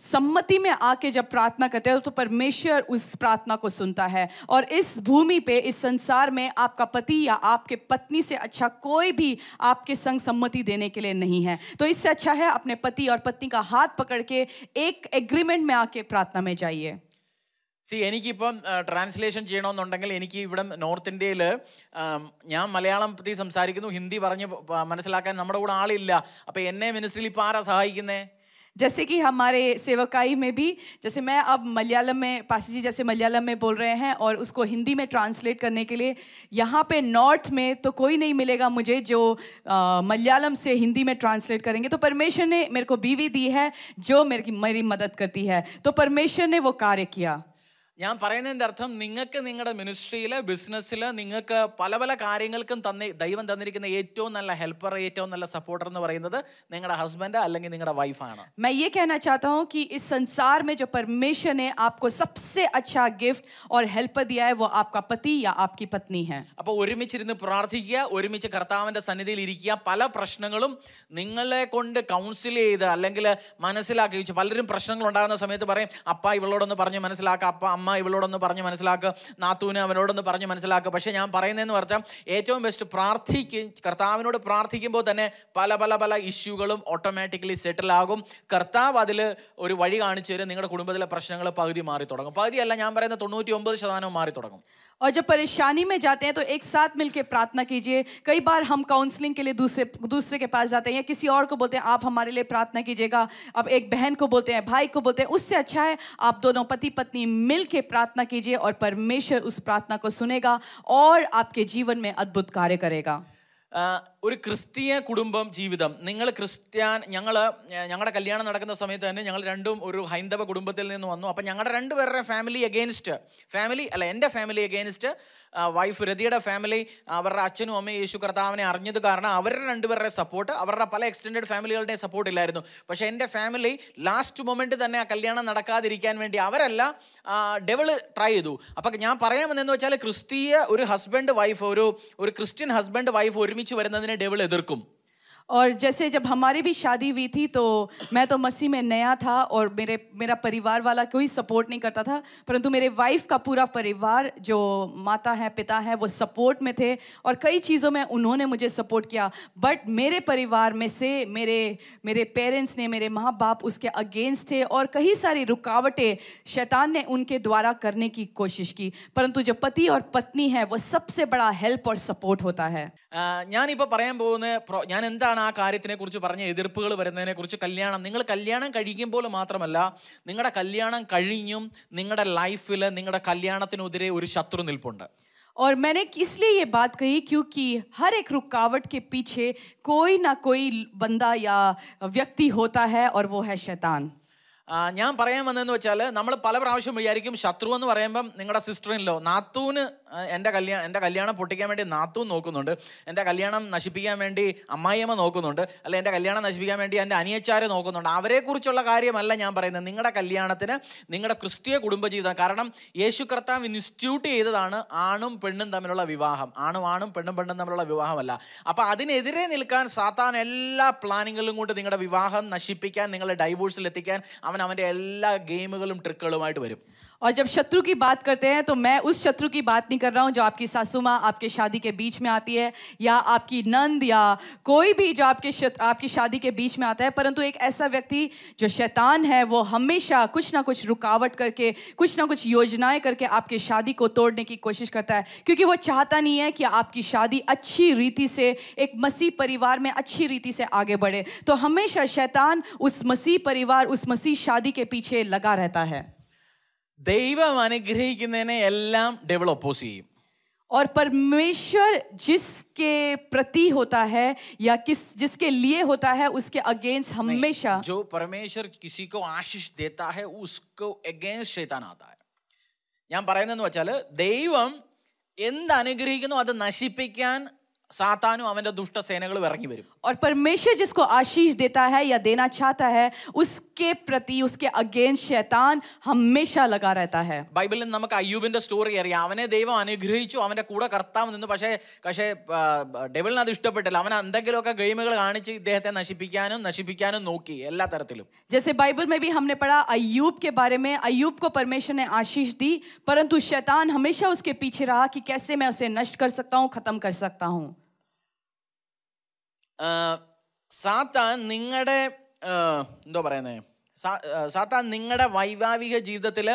सम्मति में आके जब प्रार्थना करते हो तो परमेश्वर उस प्रार्थना को सुनता है। और इस भूमि पे, इस संसार में आपका पति या आपके पत्नी से अच्छा कोई भी आपके संग सम्मति देने के लिए नहीं है। तो इससे अच्छा है अपने पति और पत्नी का हाथ पकड़ के एक एग्रीमेंट में आके प्रार्थना में जाइए। എനിക്കിപ്പം ട്രാൻസ്ലേഷൻ ചെയ്യണമെന്നുണ്ടെങ്കിൽ എനിക്ക് ഇവിടെ നോർത്ത് ഇന്ത്യയിൽ ഞാൻ മലയാളം പറ്റി സംസാരിക്കുന്നു, ഹിന്ദി പറഞ്ഞ് മനസ്സിലാക്കാൻ നമ്മുടെ കൂടെ ആളില്ല. അപ്പം എന്നെ മിനിസ്ട്രിയിൽ ഇപ്പം ആരാ സഹായിക്കുന്നേ? जैसे कि हमारे सेवकाई में भी, जैसे मैं अब मलयालम में, पासी जी जैसे मलयालम में बोल रहे हैं और उसको हिंदी में ट्रांसलेट करने के लिए यहाँ पे नॉर्थ में तो कोई नहीं मिलेगा मुझे जो मलयालम से हिंदी में ट्रांसलेट करेंगे। तो परमेश्वर ने मेरे को बीवी दी है जो मेरी मदद करती है, तो परमेश्वर ने वो कार्य किया। ഞാൻ പറയുന്നതിൻ്റെ അർത്ഥം നിങ്ങൾക്ക് നിങ്ങളുടെ മിനിസ്ട്രിയിൽ, ബിസിനസ്സിൽ നിങ്ങൾക്ക് പല പല കാര്യങ്ങൾക്കും ദൈവം തന്നിരിക്കുന്ന ഏറ്റവും നല്ല ഹെൽപ്പർ, ഏറ്റവും നല്ല സപ്പോർട്ടർ എന്ന് പറയുന്നത് നിങ്ങളുടെ ഹസ്ബൻഡ് അല്ലെങ്കിൽ നിങ്ങളുടെ വൈഫാണ്. मैं ये कहना चाहता हूँ कि इस संसार में जो परमेश्वर ने आपको सबसे अच्छा गिफ्ट और हेल्पर दिया है वो आपका पति या आपकी पत्नी है। അപ്പോൾ ഒരുമിച്ചിരുന്ന് പ്രാർത്ഥിക്കുക, ഒരുമിച്ച് കർത്താവിൻ്റെ സന്നിധിയിൽ ഇരിക്കുക. പല പ്രശ്നങ്ങളും നിങ്ങളെ കൊണ്ട് കൗൺസിൽ ചെയ്ത് അല്ലെങ്കിൽ മനസ്സിലാക്കി വെച്ച്, പലരും പ്രശ്നങ്ങൾ ഉണ്ടാകുന്ന സമയത്ത് പറയും, അപ്പ ഇവളോടൊന്ന് പറഞ്ഞ് മനസ്സിലാക്കുക, അമ്മ ഇവളോടൊന്ന് പറഞ്ഞ് മനസ്സിലാക്കുക, നാത്തൂന് അവനോടൊന്ന് പറഞ്ഞ് മനസ്സിലാക്കുക. പക്ഷെ ഞാൻ പറയുന്നതെന്ന് പറഞ്ഞാൽ ഏറ്റവും ബെസ്റ്റ് കർത്താവിനോട് പ്രാർത്ഥിക്കുമ്പോൾ തന്നെ പല പല പല ഇഷ്യൂകളും ഓട്ടോമാറ്റിക്കലി സെറ്റിൽ ആകും. കർത്താവ് അതിൽ ഒരു വഴി കാണിച്ചു തരും. നിങ്ങളുടെ കുടുംബത്തിലെ പ്രശ്നങ്ങൾ പകുതി മാറി തുടങ്ങും. പകുതിയല്ല, ഞാൻ പറയുന്ന 99% മാറി തുടങ്ങും. और जब परेशानी में जाते हैं तो एक साथ मिलकर प्रार्थना कीजिए। कई बार हम काउंसलिंग के लिए दूसरे के पास जाते हैं या किसी और को बोलते हैं आप हमारे लिए प्रार्थना कीजिएगा। अब एक बहन को बोलते हैं, भाई को बोलते हैं। उससे अच्छा है आप दोनों पति पत्नी मिलकर प्रार्थना कीजिए और परमेश्वर उस प्रार्थना को सुनेगा और आपके जीवन में अद्भुत कार्य करेगा। ഒരു ക്രിസ്തീയ കുടുംബം ജീവിതം, ഞങ്ങളുടെ കല്യാണം നടക്കുന്ന സമയത്ത് തന്നെ ഞങ്ങൾ രണ്ടും ഒരു ഹൈന്ദവ കുടുംബത്തിൽ നിന്ന് വന്നു. അപ്പം ഞങ്ങളുടെ രണ്ടുപേരുടെ എൻ്റെ ഫാമിലി അഗെയിൻസ്റ്റ് വൈഫ് രതിയുടെ ഫാമിലി, അവരുടെ അച്ഛനും അമ്മയും യേശു കർത്താവിനെ അറിഞ്ഞത് കാരണം അവരുടെ രണ്ടുപേരുടെ സപ്പോർട്ട്, അവരുടെ പല എക്സ്റ്റെൻഡഡ് ഫാമിലികളുടെയും സപ്പോർട്ട് ഇല്ലായിരുന്നു. പക്ഷേ എൻ്റെ ഫാമിലി ലാസ്റ്റ് മൊമെൻറ്റ് തന്നെ ആ കല്യാണം നടക്കാതിരിക്കാൻ വേണ്ടി അവരല്ല ഡെവിൾ ട്രൈ ചെയ്തു. അപ്പം ഞാൻ പറയാമെന്നു വെച്ചാൽ ക്രിസ്തീയ ഒരു ഹസ്ബൻഡ് വൈഫ്, ഒരു ക്രിസ്ത്യൻ ഹസ്ബൻഡ് വൈഫ് ഒരുമിച്ച് വരുന്നതിനെ ഡെവിൾ എതിർക്കും. और जैसे जब हमारी भी शादी हुई थी तो मैं तो मसीह में नया था और मेरा परिवार वाला कोई सपोर्ट नहीं करता था, परंतु मेरे वाइफ का पूरा परिवार, जो माता है पिता है, वो सपोर्ट में थे और कई चीज़ों में उन्होंने मुझे सपोर्ट किया। बट मेरे परिवार में से मेरे पेरेंट्स ने, मेरे माँ बाप उसके अगेंस्ट थे और कई सारी रुकावटें शैतान ने उनके द्वारा करने की कोशिश की। परंतु जो पति और पत्नी है वो सबसे बड़ा हेल्प और सपोर्ट होता है। ഞാനിപ്പോൾ പറയാൻ പോകുന്ന ഞാൻ എന്താണ് ആ കാര്യത്തിനെ കുറിച്ച് പറഞ്ഞ എതിർപ്പുകൾ വരുന്നതിനെ കുറിച്ച്. നിങ്ങൾ കല്യാണം കഴിക്കുമ്പോൾ മാത്രമല്ല, നിങ്ങളുടെ കല്യാണം കഴിഞ്ഞും നിങ്ങളുടെ ലൈഫിൽ നിങ്ങളുടെ കല്യാണത്തിനെതിരെ ഒരു ശത്രു നിൽപ്പുണ്ട്. और मैंने इसलिए ये बात कही क्योंकि हर एक रुकावट के पीछे कोई ना कोई बंदा या व्यक्ति होता है और वो है शैतान। ഞാൻ പറയാൻ വന്നതെന്ന് വെച്ചാൽ, നമ്മൾ പല പ്രാവശ്യം വിചാരിക്കും ശത്രു എന്ന് പറയുമ്പം നിങ്ങളുടെ സിസ്റ്ററിനിലോ, നാത്തൂന് എൻ്റെ കല്യാണം പൊട്ടിക്കാൻ വേണ്ടി നാത്തൂൻ നോക്കുന്നുണ്ട്, എൻ്റെ കല്യാണം നശിപ്പിക്കാൻ വേണ്ടി അമ്മായിയമ്മ നോക്കുന്നുണ്ട്, അല്ല എൻ്റെ കല്യാണം നശിപ്പിക്കാൻ വേണ്ടി എൻ്റെ അനിയച്ചാര് നോക്കുന്നുണ്ട്. അവരെക്കുറിച്ചുള്ള കാര്യമല്ല ഞാൻ പറയുന്നത്. നിങ്ങളുടെ കല്യാണത്തിന്, നിങ്ങളുടെ ക്രിസ്തീയ കുടുംബജീവിതം, കാരണം യേശു കർത്താവ് ഇൻസ്റ്റിറ്റ്യൂട്ട് ചെയ്തതാണ് ആണും പെണ്ണും തമ്മിലുള്ള വിവാഹം. ആണും പെണ്ണും തമ്മിലുള്ള വിവാഹമല്ല. അപ്പോൾ അതിനെതിരെ നിൽക്കാൻ സാത്താൻ എല്ലാ പ്ലാനിങ്ങുകളും കൊണ്ട് നിങ്ങളുടെ വിവാഹം നശിപ്പിക്കാൻ, നിങ്ങളെ ഡൈവോഴ്സിൽ എത്തിക്കാൻ അവൻ്റെ എല്ലാ ഗെയിമുകളും ട്രിക്കുകളുമായിട്ട് വരും. और जब शत्रु की बात करते हैं तो मैं उस शत्रु की बात नहीं कर रहा हूं जो आपकी सासू माँ आपके शादी के बीच में आती है या आपकी नंद या कोई भी जो आपकी शादी के बीच में आता है, परंतु एक ऐसा व्यक्ति जो शैतान है, वो हमेशा कुछ ना कुछ रुकावट करके, कुछ ना कुछ योजनाएं करके आपकी शादी को तोड़ने की कोशिश करता है, क्योंकि वो चाहता नहीं है कि आपकी शादी अच्छी रीति से एक मसीह परिवार में अच्छी रीति से आगे बढ़े। तो हमेशा शैतान उस मसीह परिवार, उस मसीह शादी के पीछे लगा रहता है। ദൈവം അനുഗ്രഹിക്കുന്നതിനെ എല്ലാം ഡെവിൾ ഒപ്പോസ് ചെയ്യും. और परमेश्वर जिसके प्रति होता है या जिसके लिए होता है उसके अगेंस्ट हमेशा, जो परमेश्वर किसी को आशीष देता है उसको अगेंस्ट शैतान आता है. ഞാൻ പറയുന്നതെന്ന് വെച്ചാൽ ദൈവം എന്ത് അനുഗ്രഹിക്കുന്നു അത് നശിപ്പിക്കാൻ സാത്താനും അവന്റെ ദുഷ്ടസേനകളും ഇറങ്ങി വരും. और परमेश्वर जिसको आशीष देता है या देना चाहता है उसके प्रति, उसके अगेंस्ट शैतान हमेशा लगा रहता है. ബൈബിളിൽ നമുക്ക് അയ്യൂബിന്റെ സ്റ്റോറി അറിയാം. അവനെ ദൈവം അനുഗ്രഹിച്ചു, അവന്റെ കൂടെ കർത്താവ് നിന്നു. പക്ഷേ ഡെവിളിന് അത് ഇഷ്ടപ്പെട്ടില്ല. അവൻ എന്തെങ്കിലുമൊക്കെ ഗെയിമുകൾ കാണിച്ച് ഇദ്ദേഹത്തെ നശിപ്പിക്കാനും നോക്കി എല്ലാ തരത്തിലും. जैसे बाइबल में भी हमने पढ़ा अय्यूब के बारे में, अय्यूब को परमेश्वर ने आशीष दी, परंतु शैतान हमेशा उसके पीछे रहा कि कैसे मैं उसे नष्ट कर सकता हूँ, खत्म कर सकता हूँ. സാത്താൻ നിങ്ങളുടെ എന്തോ പറയുന്നത്, സാത്താൻ നിങ്ങളുടെ വൈവാഹിക ജീവിതത്തിൽ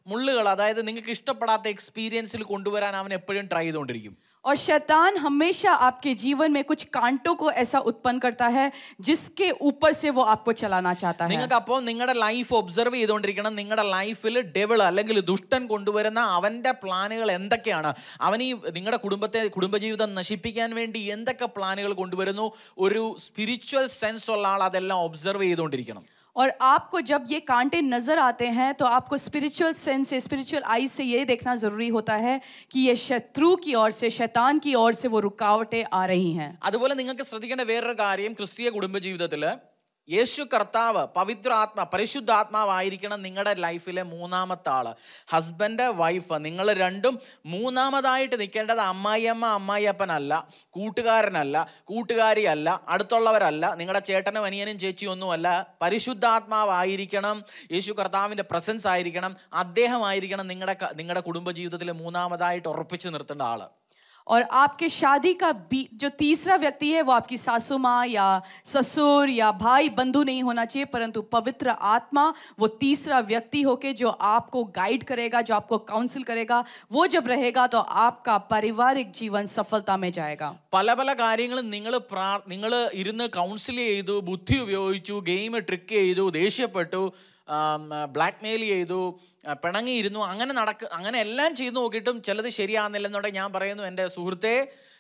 മുള്ളുകൾ അതായത് നിങ്ങൾക്ക് ഇഷ്ടപ്പെടാത്ത എക്സ്പീരിയൻസിൽ കൊണ്ടുവരാൻ അവൻ എപ്പോഴും ട്രൈ ചെയ്തുകൊണ്ടിരിക്കും. और शैतान हमेशा आपके जीवन में कुछ कांटों को ऐसा उत्पन्न करता है जिसके ऊपर से वो आपको चलाना चाहता है. നിങ്ങൾക്ക് അപ്പോൾ നിങ്ങളുടെ ലൈഫ് ഒബ്സർവ് ചെയ്തുകൊണ്ടിരിക്കണം. നിങ്ങളുടെ ലൈഫിൽ ഡെവിൾ അല്ലെങ്കിൽ ദുഷ്ടൻ കൊണ്ടുവരുന്ന അവന്റെ പ്ലാനുകൾ എന്തൊക്കെയാണ്, അവൻ ഈ നിങ്ങളുടെ കുടുംബജീവിതം നശിപ്പിക്കാൻ വേണ്ടി എന്തൊക്കെ പ്ലാനുകൾ കൊണ്ടുവരുന്നു. ഒരു സ്പിരിച്വൽ സെൻസ് ഉള്ള ആൾ അതെല്ലാം ഒബ്സർവ് ചെയ്തുകൊണ്ടിരിക്കണം. और आपको जब ये कांटे नजर आते हैं तो आपको स्पिरिचुअल सेंस से, स्पिरिचुअल आई से ये देखना जरूरी होता है कि ये शत्रु की ओर से, शैतान की ओर से वो रुकावटें आ रही हैं. അതുപോലെ നിങ്ങൾക്ക് ശ്രദ്ധിക്കേണ്ട വേറൊരു കാര്യം, ക്രിസ്തീയ കുടുംബജീവിതത്തിൽ യേശു കർത്താവ് പരിശുദ്ധാത്മാവായിരിക്കണം നിങ്ങളുടെ ലൈഫിലെ മൂന്നാമത്തെ ആള്. ഹസ്ബൻഡ് വൈഫ് നിങ്ങൾ രണ്ടും മൂന്നാമതായിട്ട് നിൽക്കേണ്ടത് അമ്മായിയമ്മ അമ്മായിയപ്പനല്ല, കൂട്ടുകാരനല്ല, കൂട്ടുകാരിയല്ല, അടുത്തുള്ളവരല്ല, നിങ്ങളുടെ ചേട്ടനും അനിയനും ചേച്ചിയൊന്നുമല്ല. പരിശുദ്ധാത്മാവായിരിക്കണം, യേശു കർത്താവിൻ്റെ പ്രസൻസ് ആയിരിക്കണം, അദ്ദേഹമായിരിക്കണം നിങ്ങളുടെ കുടുംബജീവിതത്തിൽ മൂന്നാമതായിട്ട് ഉറപ്പിച്ച് നിർത്തേണ്ട ആള്. और आपके शादी का जो तीसरा व्यक्ति है वो आपकी सासू माँ या ससुर या भाई बंधु नहीं होना चाहिए, परंतु पवित्र आत्मा वो तीसरा व्यक्ति होके जो आपको गाइड करेगा, जो आपको काउंसिल करेगा, वो जब रहेगा तो आपका पारिवारिक जीवन सफलता में जाएगा. പല കാര്യങ്ങളും നിങ്ങൾ ഇരുന്ന് കൗൺസിൽ ചെയ്തു, ബുദ്ധി ഉപയോഗിച്ചു, ഗെയിം ട്രിക്ക് ചെയ്തു, ദേഷ്യപ്പെട്ടു, ബ്ലാക്ക് മെയിൽ ചെയ്തു, പിണങ്ങിയിരുന്നു, അങ്ങനെ എല്ലാം ചെയ്തു നോക്കിയിട്ടും ചിലത് ശരിയാകുന്നില്ലെന്നുണ്ടെങ്കിൽ ഞാൻ പറയുന്നു, എൻ്റെ സുഹൃത്തെ,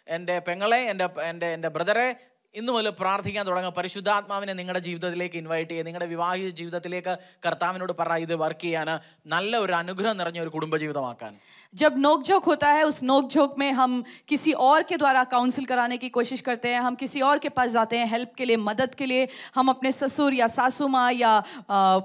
എൻ്റെ പെങ്ങളെ, എൻ്റെ ബ്രദറെ, ഇന്ന് മുതൽ പ്രാർത്ഥിക്കാൻ തുടങ്ങുക. പരിശുദ്ധാത്മാവിനെ നിങ്ങളുടെ ജീവിതത്തിലേക്ക് ഇൻവൈറ്റ് ചെയ്യുക. നിങ്ങളുടെ വിവാഹിക ജീവിതത്തിലേക്ക് കർത്താവിനോട് പറ ഇത് വർക്ക് ചെയ്യാൻ, നല്ല ഒരു അനുഗ്രഹം നിറഞ്ഞ ഒരു കുടുംബജീവിതമാക്കാൻ. जब नोकझोंक होता है उस नोकझोंक में हम किसी और के द्वारा काउंसिल कराने की कोशिश करते हैं, हम किसी और के पास जाते हैं हेल्प के लिए, मदद के लिए. हम अपने ससुर या सासू माँ या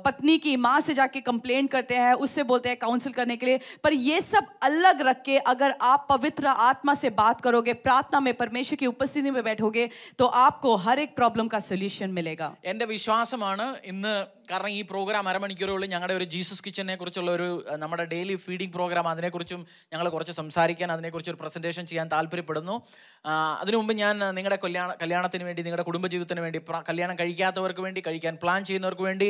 पत्नी की माँ से जाके कंप्लेंट करते हैं, उससे बोलते हैं काउंसिल करने के लिए. पर ये सब अलग रख के अगर आप पवित्र आत्मा से बात करोगे, प्रार्थना में परमेश्वर की उपस्थिति में बैठोगे, तो आपको हर एक प्रॉब्लम का सोल्यूशन मिलेगा. എൻ്റെ വിശ്വാസമാണ് ഇന്ന്, കാരണം ഈ പ്രോഗ്രാം അരമണിക്കൂറുള്ള ഞങ്ങളുടെ ഒരു ജീസസ് കിച്ചനെ കുറിച്ചുള്ള ഒരു നമ്മുടെ ഡെയിലി ഫീഡിംഗ് പ്രോഗ്രാം, അതിനെക്കുറിച്ചും ഞങ്ങൾ കുറച്ച് സംസാരിക്കാൻ, അതിനെക്കുറിച്ച് ഒരു പ്രസൻറ്റേഷൻ ചെയ്യാൻ താല്പര്യപ്പെടുന്നു. അതിനു മുമ്പ് ഞാൻ നിങ്ങളുടെ കല്യാണത്തിന് വേണ്ടി, നിങ്ങളുടെ കുടുംബജീവിതത്തിന് വേണ്ടി, കല്യാണം കഴിക്കാത്തവർക്ക് വേണ്ടി, കഴിക്കാൻ പ്ലാൻ ചെയ്യുന്നവർക്ക് വേണ്ടി,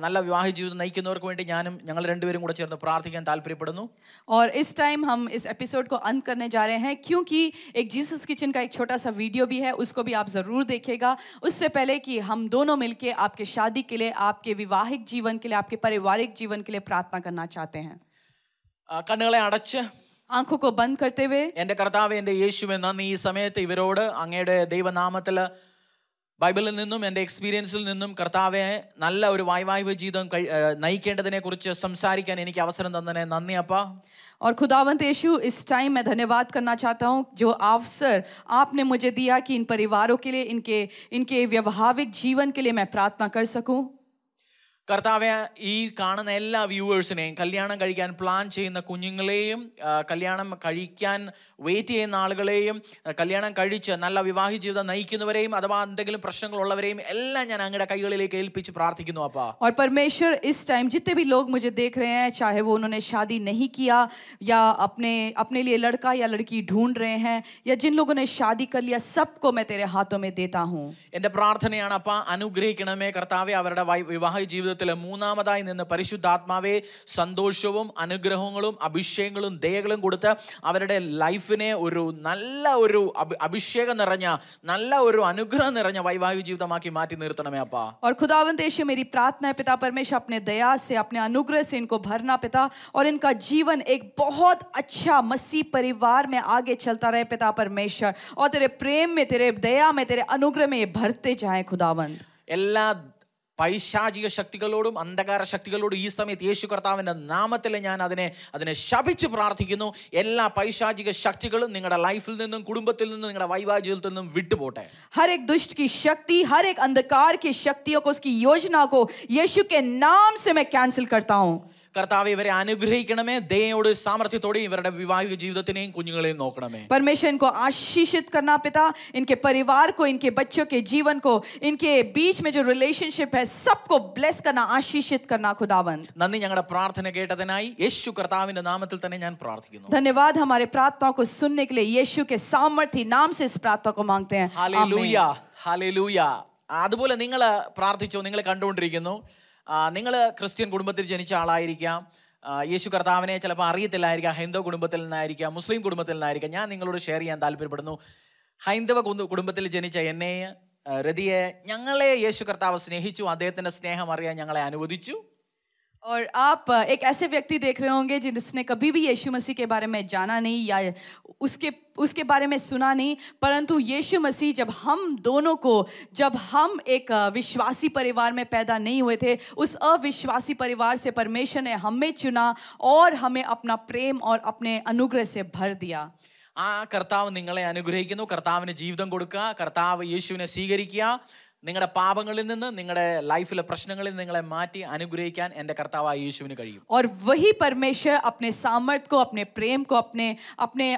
നല്ല വിവാഹ ജീവിതം നയിക്കുന്നവർക്ക് വേണ്ടി ഞങ്ങൾ രണ്ടുപേരും കൂടെ ചേർന്ന് പ്രാർത്ഥിക്കാൻ താല്പര്യപ്പെടുന്നു. और इस टाइम हम इस एपिसोड को अंत करने जा रहे हैं, क्योंकि एक जीसस किचन का एक छोटा सा वीडियो भी है, उसको भी आप ज़रूर देखिएगा. उससे पहले कि हम दोनों मिलके आपके शादी के लिए, आपके विवाहिक जीवन के लिए, आपके पारिवारिक जीवन के लिए प्रार्थना करना चाहते हैं. കണ്ണുകളെ അടച്ച് आंखों को बंद करते हुए, എൻ്റെ കർത്താവേ, എൻ്റെ യേശുവേ, നന്ദി. ഈ സമയത്ത് ഇവരോട് അങ്ങയുടെ ദൈവനാമത്തിൽ ബൈബിളിൽ നിന്നും എൻ്റെ എക്സ്പീരിയൻസിൽ നിന്നും കർത്താവെ നല്ല ഒരു വൈവാഹിക ജീവിതം നയിക്കേണ്ടതിനെ കുറിച്ച് സംസാരിക്കാൻ എനിക്ക് അവസരം തന്നതിനെ നന്ദി അപ്പാ. और खुदावंत यीशु, इस टाइम मैं धन्यवाद करना चाहता हूँ जो अवसर आपने मुझे दिया कि इन परिवारों के लिए, इनके व्यवहारिक जीवन के लिए मैं प्रार्थना कर सकूँ. കർത്താവെ, ഈ കാണുന്ന എല്ലാ വ്യൂവേഴ്സിനെയും, കല്യാണം കഴിക്കാൻ പ്ലാൻ ചെയ്യുന്ന കുഞ്ഞുങ്ങളെയും, കല്യാണം കഴിക്കാൻ വെയിറ്റ് ചെയ്യുന്ന ആളുകളെയും, കല്യാണം കഴിച്ച് നല്ല വിവാഹ ജീവിതം നയിക്കുന്നവരെയും അഥവാ എന്തെങ്കിലും പ്രശ്നങ്ങളുള്ളവരെയും എല്ലാം ഞാൻ അങ്ങയുടെ കൈകളിലേക്ക് ഏൽപ്പിച്ച് പ്രാർത്ഥിക്കുന്നു അപ്പാ. और परमेश्वर इस टाइम जितने भी लोग मुझे देख रहे हैं, चाहे वो उन्होंने शादी नहीं किया या अपने लिए लड़का या लड़की ढूंढ रहे हैं, या जिन लोगों ने शादी कर लिया, सबको मैं तेरे हाथों में देता हूँ. എൻ്റെ പ്രാർത്ഥനയാണ് അപ്പാ, അനുഗ്രഹിക്കണമേ കർത്താവെ. അവരുടെ വിവാഹ ജീവിതത്തിൽ മൂന്നാമതായി നിന്ന് പരിശുദ്ധാത്മാവെ സന്തോഷവും അനുഗ്രഹങ്ങളും അഭിഷേകങ്ങളും ദയകളും കൊടുത്ത് അവരുടെ ലൈഫിനെ ഒരു നല്ല ഒരു അഭിഷേകം നിറഞ്ഞ, നല്ല ഒരു അനുഗ്രഹം നിറഞ്ഞ വൈവാഹിക ജീവിതമാക്കി മാറ്റി നിർത്തണമേ അപ്പാ. और खुदावंद यीशु, मेरी प्रार्थना है पिता परमेश्वर, अपने दया से, अपने अनुग्रह से इनको भरना पिता, और इनका जीवन एक बहुत अच्छा मसीह परिवार में आगे चलता रहे पिता परमेश्वर, और तेरे प्रेम में, तेरे दया में, तेरे अनुग्रह में ये भरते जाएं खुदावंद. എല്ലാ പൈശാചിക ശക്തികളോടും അന്ധകാര ശക്തികളോടും ഈ സമയത്ത് യേശു കർത്താവിന്റെ നാമത്തിൽ ഞാൻ അതിനെ ശപിച്ച് പ്രാർത്ഥിക്കുന്നു. എല്ലാ പൈശാചിക ശക്തികളും നിങ്ങളുടെ ലൈഫിൽ നിന്നും, കുടുംബത്തിൽ നിന്നും, നിങ്ങളുടെ വൈവാഹിക ജീവിതത്തിൽ നിന്നും വിട്ടുപോട്ടെ. हर एक दुष्ट की शक्ति, हर एक अंधकार की शक्तियों को, उसकी योजना को यीशु के नाम से मैं कैंसिल करता हूँ. കർത്താവ് ഇവരെ അനുഗ്രഹിക്കണമേ. ദയോട് സാമർത്ഥ്യത്തോടെ ഇവരുടെ വിവാഹിക ജീവിതത്തിനെയും കുഞ്ഞുങ്ങളെയും നോക്കണമേ. परमेश्वर इनको आशीषित करना पिता, इनके परिवार को, इनके बच्चों के जीवन को, इनके बीच में जो रिलेशनशिप है सबको ब्लेस करना, आशीषित करना खुदावंद. നന്ദി, ഞങ്ങളുടെ പ്രാർത്ഥന കേട്ടതിനായി യേശു കർത്താവിന്റെ നാമത്തിൽ തന്നെ ഞാൻ പ്രാർത്ഥിക്കുന്നു. धन्यवाद, हमारे प्रार्थनाओं को सुनने के लिए यीशु के सामर्थ्य नाम से इस प्रार्थना को मांगते हैं. Hallelujah, hallelujah. അതുപോലെ നിങ്ങൾ പ്രാർത്ഥിച്ചോ, നിങ്ങൾ കണ്ടുകൊണ്ടിരിക്കുന്നു, നിങ്ങൾ ക്രിസ്ത്യൻ കുടുംബത്തിൽ ജനിച്ച ആളായിരിക്കാം, യേശു കർത്താവിനെ ചിലപ്പോൾ അറിയത്തില്ലായിരിക്കാം, ഹൈന്ദവ കുടുംബത്തിൽ നിന്നായിരിക്കാം, മുസ്ലിം കുടുംബത്തിൽ നിന്നായിരിക്കാം. ഞാൻ നിങ്ങളോട് ഷെയർ ചെയ്യാൻ താല്പര്യപ്പെടുന്നു. ഹൈന്ദവ കുടുംബത്തിൽ ജനിച്ച എന്നെ, രതിയെ, ഞങ്ങളെ യേശു കർത്താവ് സ്നേഹിച്ചു, അദ്ദേഹത്തിന്റെ സ്നേഹം അറിയാൻ ഞങ്ങളെ അനുവദിച്ചു. और आप एक ऐसे व्यक्ति देख रहे होंगे जिसने कभी भी यीशु मसीह के बारे में जाना नहीं या उसके बारे में सुना नहीं, परंतु यीशु मसीह जब हम एक विश्वासी परिवार में पैदा नहीं हुए थे, उस अविश्वासी परिवार से परमेश्वर ने हमें चुना और हमें अपना प्रेम और अपने अनुग्रह से भर दिया. ആ കർത്താവ് നിങ്ങളെ അനുഗ്രഹിക്കുന്നു. കർത്താവിന് ജീവിതം കൊടുക്കുക, കർത്താവ് യേശുവിനെ സ്വീകരിക്കുക. നിങ്ങളുടെ പാപങ്ങളിൽ നിന്ന്, നിങ്ങളുടെ ലൈഫിലെ പ്രശ്നങ്ങളിൽ നിങ്ങളെ മാറ്റി അനുഗ്രഹിക്കാൻ എൻ്റെ കർത്താവായ യേശുവിന് കഴിയും. और वही परमेश्वर अपने सामर्थ को, अपने प्रेम को, अपने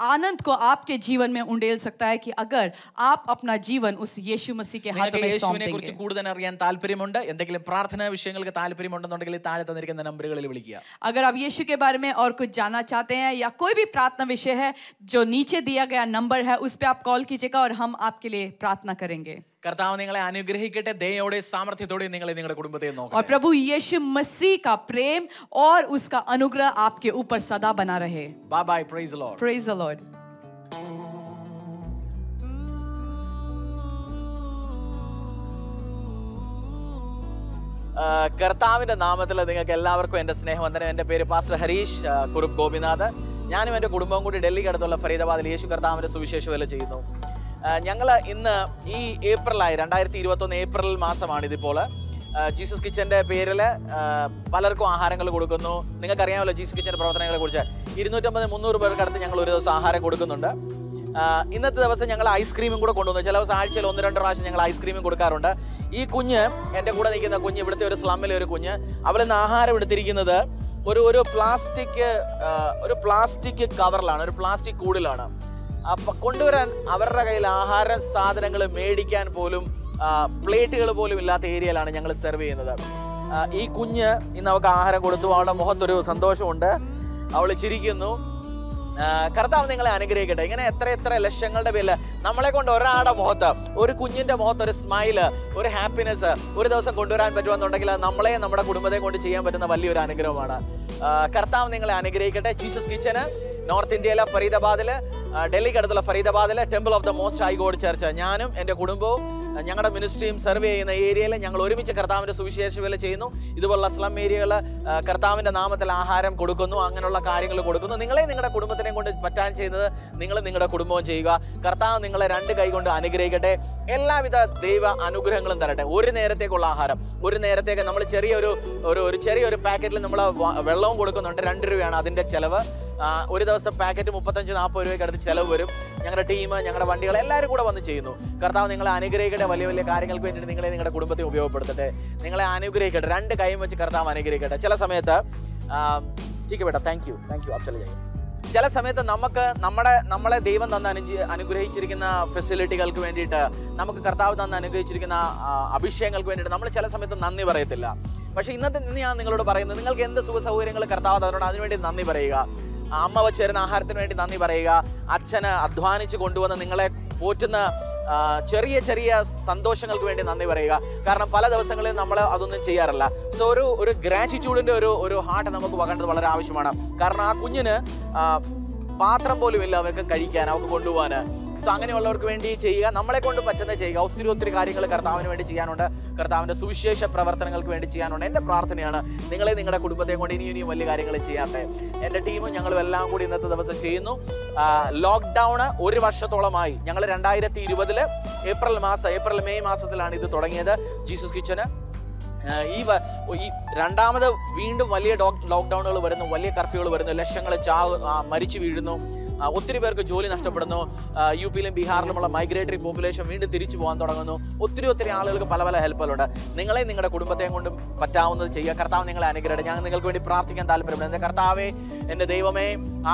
आनंद को आपके जीवन में उंडेल सकता है कि अगर आप अपना जीवन उस यीशु मसीह के हाथों में सौंप देंगे. കുറിച്ച് കൂടുതൽ അറിയാൻ താല്പര്യമുണ്ട്, എന്തെങ്കിലും പ്രാർത്ഥനാ വിഷയങ്ങൾക്ക് താല്പര്യമുണ്ടെന്നുണ്ടെങ്കിൽ താഴെ തന്നിരിക്കുന്ന നമ്പറുകളിൽ വിളിക്കുക. अगर आप यीशु के बारे में और कुछ जानना चाहते हैं या कोई भी प्रार्थना विषय है, जो नीचे दिया गया नंबर है उस पे आप कॉल कीजिएगा और हम आपके लिए प्रार्थना करेंगे. കർത്താവ് നിങ്ങളെ അനുഗ്രഹിക്കട്ടെ. ദയോടെ സാമർത്ഥ്യത്തോടെ നിങ്ങളെ നിങ്ങളുടെ കുടുംബത്തെ നോക്കട്ടെ. और प्रभु यीशु मसीह का प्रेम और उसका अनुग्रह आपके ऊपर सदा बना रहे. Bye bye. Praise the Lord. Praise the Lord. കർത്താവിന്റെ നാമത്തിൽ നിങ്ങൾക്ക് എല്ലാവർക്കും എൻ്റെ സ്നേഹവന്ദനം. എൻ്റെ പേര് പാസ്റ്റർ ഹരീഷ് കുറുപ്പ് ഗോപിനാഥ്. ഞാനും എൻ്റെ കുടുംബവും കൂടി ഡൽഹിക്ക് അടുത്തുള്ള ഫരീദാബാദിൽ യേശു കർത്താവിന്റെ സുവിശേഷ വേല ചെയ്യുന്നു. ഞങ്ങൾ ഇന്ന് ഈ ഏപ്രിലായി 2021 ഏപ്രിൽ മാസമാണ് ഇതിപ്പോൾ. ജീസസ് കിച്ചൻ്റെ പേരിൽ പലർക്കും ആഹാരങ്ങൾ കൊടുക്കുന്നു. നിങ്ങൾക്കറിയാമല്ലോ ജീസസ് കിച്ചൻ്റെ പ്രവർത്തനങ്ങളെ കുറിച്ച്. 250-300 പേർക്ക് അടുത്ത് ഞങ്ങൾ ഒരു ദിവസം ആഹാരം കൊടുക്കുന്നുണ്ട്. ഇന്നത്തെ ദിവസം ഞങ്ങൾ ഐസ്ക്രീമും കൂടെ കൊണ്ടുവന്നു. ചില ദിവസം ആഴ്ചയിൽ 1-2 പ്രാവശ്യം ഞങ്ങൾ ഐസ്ക്രീമും കൊടുക്കാറുണ്ട്. ഈ കുഞ്ഞ്, എൻ്റെ കൂടെ നിൽക്കുന്ന കുഞ്ഞ്, ഇവിടുത്തെ ഒരു സ്ലമ്മിലെ ഒരു കുഞ്ഞ്, അവളിന്ന് ആഹാരം എടുത്തിരിക്കുന്നത് ഒരു പ്ലാസ്റ്റിക് കവറിലാണ്, ഒരു പ്ലാസ്റ്റിക് കൂടിലാണ്. അപ്പം കൊണ്ടുവരാൻ അവരുടെ കയ്യിൽ ആഹാര സാധനങ്ങൾ മേടിക്കാൻ പോലും പ്ലേറ്റുകൾ പോലും ഇല്ലാത്ത ഏരിയയിലാണ് ഞങ്ങൾ സെർവ് ചെയ്യുന്നത്. ഈ കുഞ്ഞ് ഇന്ന് അവൾക്ക് ആഹാരം കൊടുത്തു. അവളുടെ മുഖത്തൊരു സന്തോഷമുണ്ട്, അവൾ ചിരിക്കുന്നു. കർത്താവ് നിങ്ങളെ അനുഗ്രഹിക്കട്ടെ. ഇങ്ങനെ എത്ര ലക്ഷങ്ങളുടെ പേരിൽ നമ്മളെ കൊണ്ട് ഒരാളുടെ മുഖത്ത്, ഒരു കുഞ്ഞിൻ്റെ മുഖത്ത് ഒരു സ്മൈല്, ഒരു ഹാപ്പിനെസ് ഒരു ദിവസം കൊണ്ടുവരാൻ പറ്റുമെന്നുണ്ടെങ്കിൽ നമ്മളെ, നമ്മുടെ കുടുംബത്തെ കൊണ്ട് ചെയ്യാൻ പറ്റുന്ന വലിയൊരു അനുഗ്രഹമാണ്. കർത്താവ് നിങ്ങളെ അനുഗ്രഹിക്കട്ടെ. ജീസസ് കിച്ചന് നോർത്ത് ഇന്ത്യയിലെ ഫരീദാബാദിൽ, ഡൽഹിക്ക് അടുത്തുള്ള ഫരീദാബാദിലെ temple of the most high God church, ഞാനും എൻ്റെ കുടുംബവും ഞങ്ങളുടെ മിനിസ്ട്രിയും സെർവ് ചെയ്യുന്ന ഏരിയയിൽ ഞങ്ങൾ ഒരുമിച്ച് കർത്താവിൻ്റെ സുവിശേഷ വേല ചെയ്യുന്നു. ഇതുപോലുള്ള സ്ലം ഏരിയകൾ കർത്താവിൻ്റെ നാമത്തിൽ ആഹാരം കൊടുക്കുന്നു, അങ്ങനെയുള്ള കാര്യങ്ങൾ കൊടുക്കുന്നു. നിങ്ങളെ നിങ്ങളുടെ കുടുംബത്തിനെ കൊണ്ട് പറ്റാൻ ചെയ്യുന്നത് നിങ്ങൾ നിങ്ങളുടെ കുടുംബവും ചെയ്യുക. കർത്താവ് നിങ്ങളെ 2 കൈ കൊണ്ട് അനുഗ്രഹിക്കട്ടെ. എല്ലാവിധ ദൈവ അനുഗ്രഹങ്ങളും തരട്ടെ. ഒരു നേരത്തേക്കുള്ള ആഹാരം, ഒരു നേരത്തേക്ക് നമ്മൾ ചെറിയൊരു പാക്കറ്റിൽ നമ്മൾ വെള്ളവും കൊടുക്കുന്നുണ്ട്. 2 രൂപയാണ് അതിൻ്റെ ചിലവ്. ഒരു ദിവസം പാക്കറ്റ് 35-40 രൂപയ്ക്ക് അടുത്ത് ചിലവ് വരും. ഞങ്ങളുടെ ടീം, ഞങ്ങളുടെ വണ്ടികൾ എല്ലാവരും കൂടെ വന്ന് ചെയ്യുന്നു. കർത്താവ് നിങ്ങളെ അനുഗ്രഹിക്കട്ടെ. വലിയ വലിയ കാര്യങ്ങൾക്ക് വേണ്ടിയിട്ട് നിങ്ങളെ നിങ്ങളുടെ കുടുംബത്തെ ഉപയോഗപ്പെടുത്തട്ടെ. നിങ്ങളെ അനുഗ്രഹിക്കട്ടെ. 2 കൈയും വെച്ച് കർത്താവ് അനുഗ്രഹിക്കട്ടെ. ചില സമയത്ത് താങ്ക് യു ചില സമയത്ത് നമ്മളെ ദൈവം തന്ന് അനുഗ്രഹിച്ചിരിക്കുന്ന ഫെസിലിറ്റികൾക്ക് വേണ്ടിയിട്ട്, നമുക്ക് കർത്താവ് തന്ന് അനുഗ്രഹിച്ചിരിക്കുന്ന അഭിഷേകങ്ങൾക്ക് വേണ്ടിയിട്ട് നമ്മൾ ചില സമയത്ത് നന്ദി പറയത്തില്ല. പക്ഷേ ഇന്ന് ഞാൻ നിങ്ങളോട് പറയുന്നത്, നിങ്ങൾക്ക് എന്ത് സുഖ സൗകര്യങ്ങൾ കർത്താവ് തന്നോട് അതിനുവേണ്ടി നന്ദി പറയുക. അമ്മ വെച്ച് തരുന്ന ആഹാരത്തിന് വേണ്ടി നന്ദി പറയുക. അച്ഛന് അധ്വാനിച്ച് കൊണ്ടുവന്ന് നിങ്ങളെ പോറ്റുന്ന ചെറിയ ചെറിയ സന്തോഷങ്ങൾക്ക് വേണ്ടി നന്ദി പറയുക. കാരണം പല ദിവസങ്ങളിൽ നമ്മൾ അതൊന്നും ചെയ്യാറില്ല. സോ ഒരു ഗ്രാറ്റിറ്റ്യൂഡിൻ്റെ ഒരു ഹാർട്ട് നമുക്ക് വകേണ്ടത് വളരെ ആവശ്യമാണ്. കാരണം ആ കുഞ്ഞിന് പാത്രം പോലും ഇല്ല അവർക്ക് കഴിക്കാൻ, അവർക്ക് കൊണ്ടുപോകാൻ. സോ അങ്ങനെയുള്ളവർക്ക് വേണ്ടി ചെയ്യുക, നമ്മളെ കൊണ്ട് പറ്റുന്നത് ചെയ്യുക. ഒത്തിരി കാര്യങ്ങൾ കർത്താവിന് വേണ്ടി ചെയ്യാനുണ്ട്. കർത്താവിൻ്റെ സുവിശേഷ പ്രവർത്തനങ്ങൾക്ക് വേണ്ടി ചെയ്യാനുണ്ട്. എൻ്റെ പ്രാർത്ഥനയാണ് നിങ്ങളെ നിങ്ങളുടെ കുടുംബത്തെ കൊണ്ട് ഇനിയും വലിയ കാര്യങ്ങൾ ചെയ്യാട്ടെ. എൻ്റെ ടീമും ഞങ്ങളും എല്ലാം കൂടി ഇന്നത്തെ ദിവസം ചെയ്യുന്നു. ലോക്ക്ഡൗൺ 1 വർഷത്തോളമായി. ഞങ്ങൾ 2020 ഏപ്രിൽ മെയ് മാസത്തിലാണ് ഇത് തുടങ്ങിയത്, ജീസസ് കിച്ചന്. ഈ രണ്ടാമത് വീണ്ടും വലിയ ലോക്ക്ഡൗണുകൾ വരുന്നു, വലിയ കർഫ്യൂകൾ വരുന്നു, ലക്ഷങ്ങൾ മരിച്ചു വീഴുന്നു, ഒത്തിരി പേർക്ക് ജോലി നഷ്ടപ്പെടുന്നു. UP-യിലും ബീഹാറിലുമുള്ള മൈഗ്രേറ്ററി പോപ്പുലേഷൻ വീണ്ടും തിരിച്ചു പോകാൻ തുടങ്ങുന്നു. ഒത്തിരി ആളുകൾക്ക് പല ഹെൽപ്പുകളുണ്ട്. നിങ്ങളെ നിങ്ങളുടെ കുടുംബത്തെയും കൊണ്ടും പറ്റാവുന്നത് ചെയ്യുക. കർത്താവ് നിങ്ങളെ അനുഗ്രഹിക്കട്ടെ. ഞാൻ നിങ്ങൾക്ക് വേണ്ടി പ്രാർത്ഥിക്കാൻ താല്പര്യപ്പെടുന്നു. എൻ്റെ കർത്താവേ, എൻ്റെ ദൈവമേ,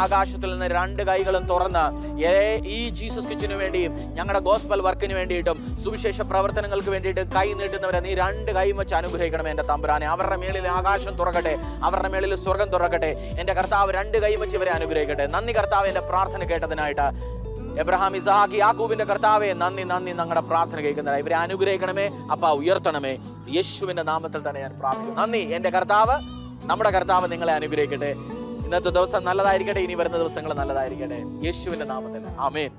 ആകാശത്തിൽ നിന്ന് 2 കൈകളും തുറന്ന് ഈ ജീസസ് കിച്ചന് വേണ്ടിയും ഞങ്ങളുടെ ഗോസ്പൽ വർക്കിന് വേണ്ടിയിട്ടും സുവിശേഷ പ്രവർത്തനങ്ങൾക്ക് വേണ്ടിയിട്ടും കൈ നീട്ടുന്നവരെ നീ 2 കൈയും വെച്ച് അനുഗ്രഹിക്കണമേ എൻ്റെ തമ്പുരാനെ. അവരുടെ മേളിൽ ആകാശം തുറക്കട്ടെ, അവരുടെ മേളിൽ സ്വർഗം തുറക്കട്ടെ. എൻ്റെ കർത്താവ് 2 കൈയും വെച്ച് ഇവരെ അനുഗ്രഹിക്കട്ടെ. നന്ദി കർത്താവ്, എൻ്റെ പ്രാർത്ഥന കേട്ടതിനായിട്ട്. എബ്രഹാം, ഇസാക്ക്, യാക്കൂബിന്റെ കർത്താവേ, നന്ദി ഞങ്ങളുടെ പ്രാർത്ഥന കേൾക്കുന്നതിനായി. ഇവരെ അനുഗ്രഹിക്കണമേ അപ്പാ, ഉയർത്തണമേ. യേശുവിന്റെ നാമത്തിൽ തന്നെ ഞാൻ പ്രാർത്ഥിക്കുന്നു. നന്ദി എൻ്റെ കർത്താവ്, നമ്മുടെ കർത്താവ് നിങ്ങളെ അനുഗ്രഹിക്കട്ടെ. ഇന്നത്തെ ദിവസം നല്ലതായിരിക്കട്ടെ, ഇനി വരുന്ന ദിവസങ്ങൾ നല്ലതായിരിക്കട്ടെ. യേശുവിന്റെ നാമത്തിൽ ആമേൻ.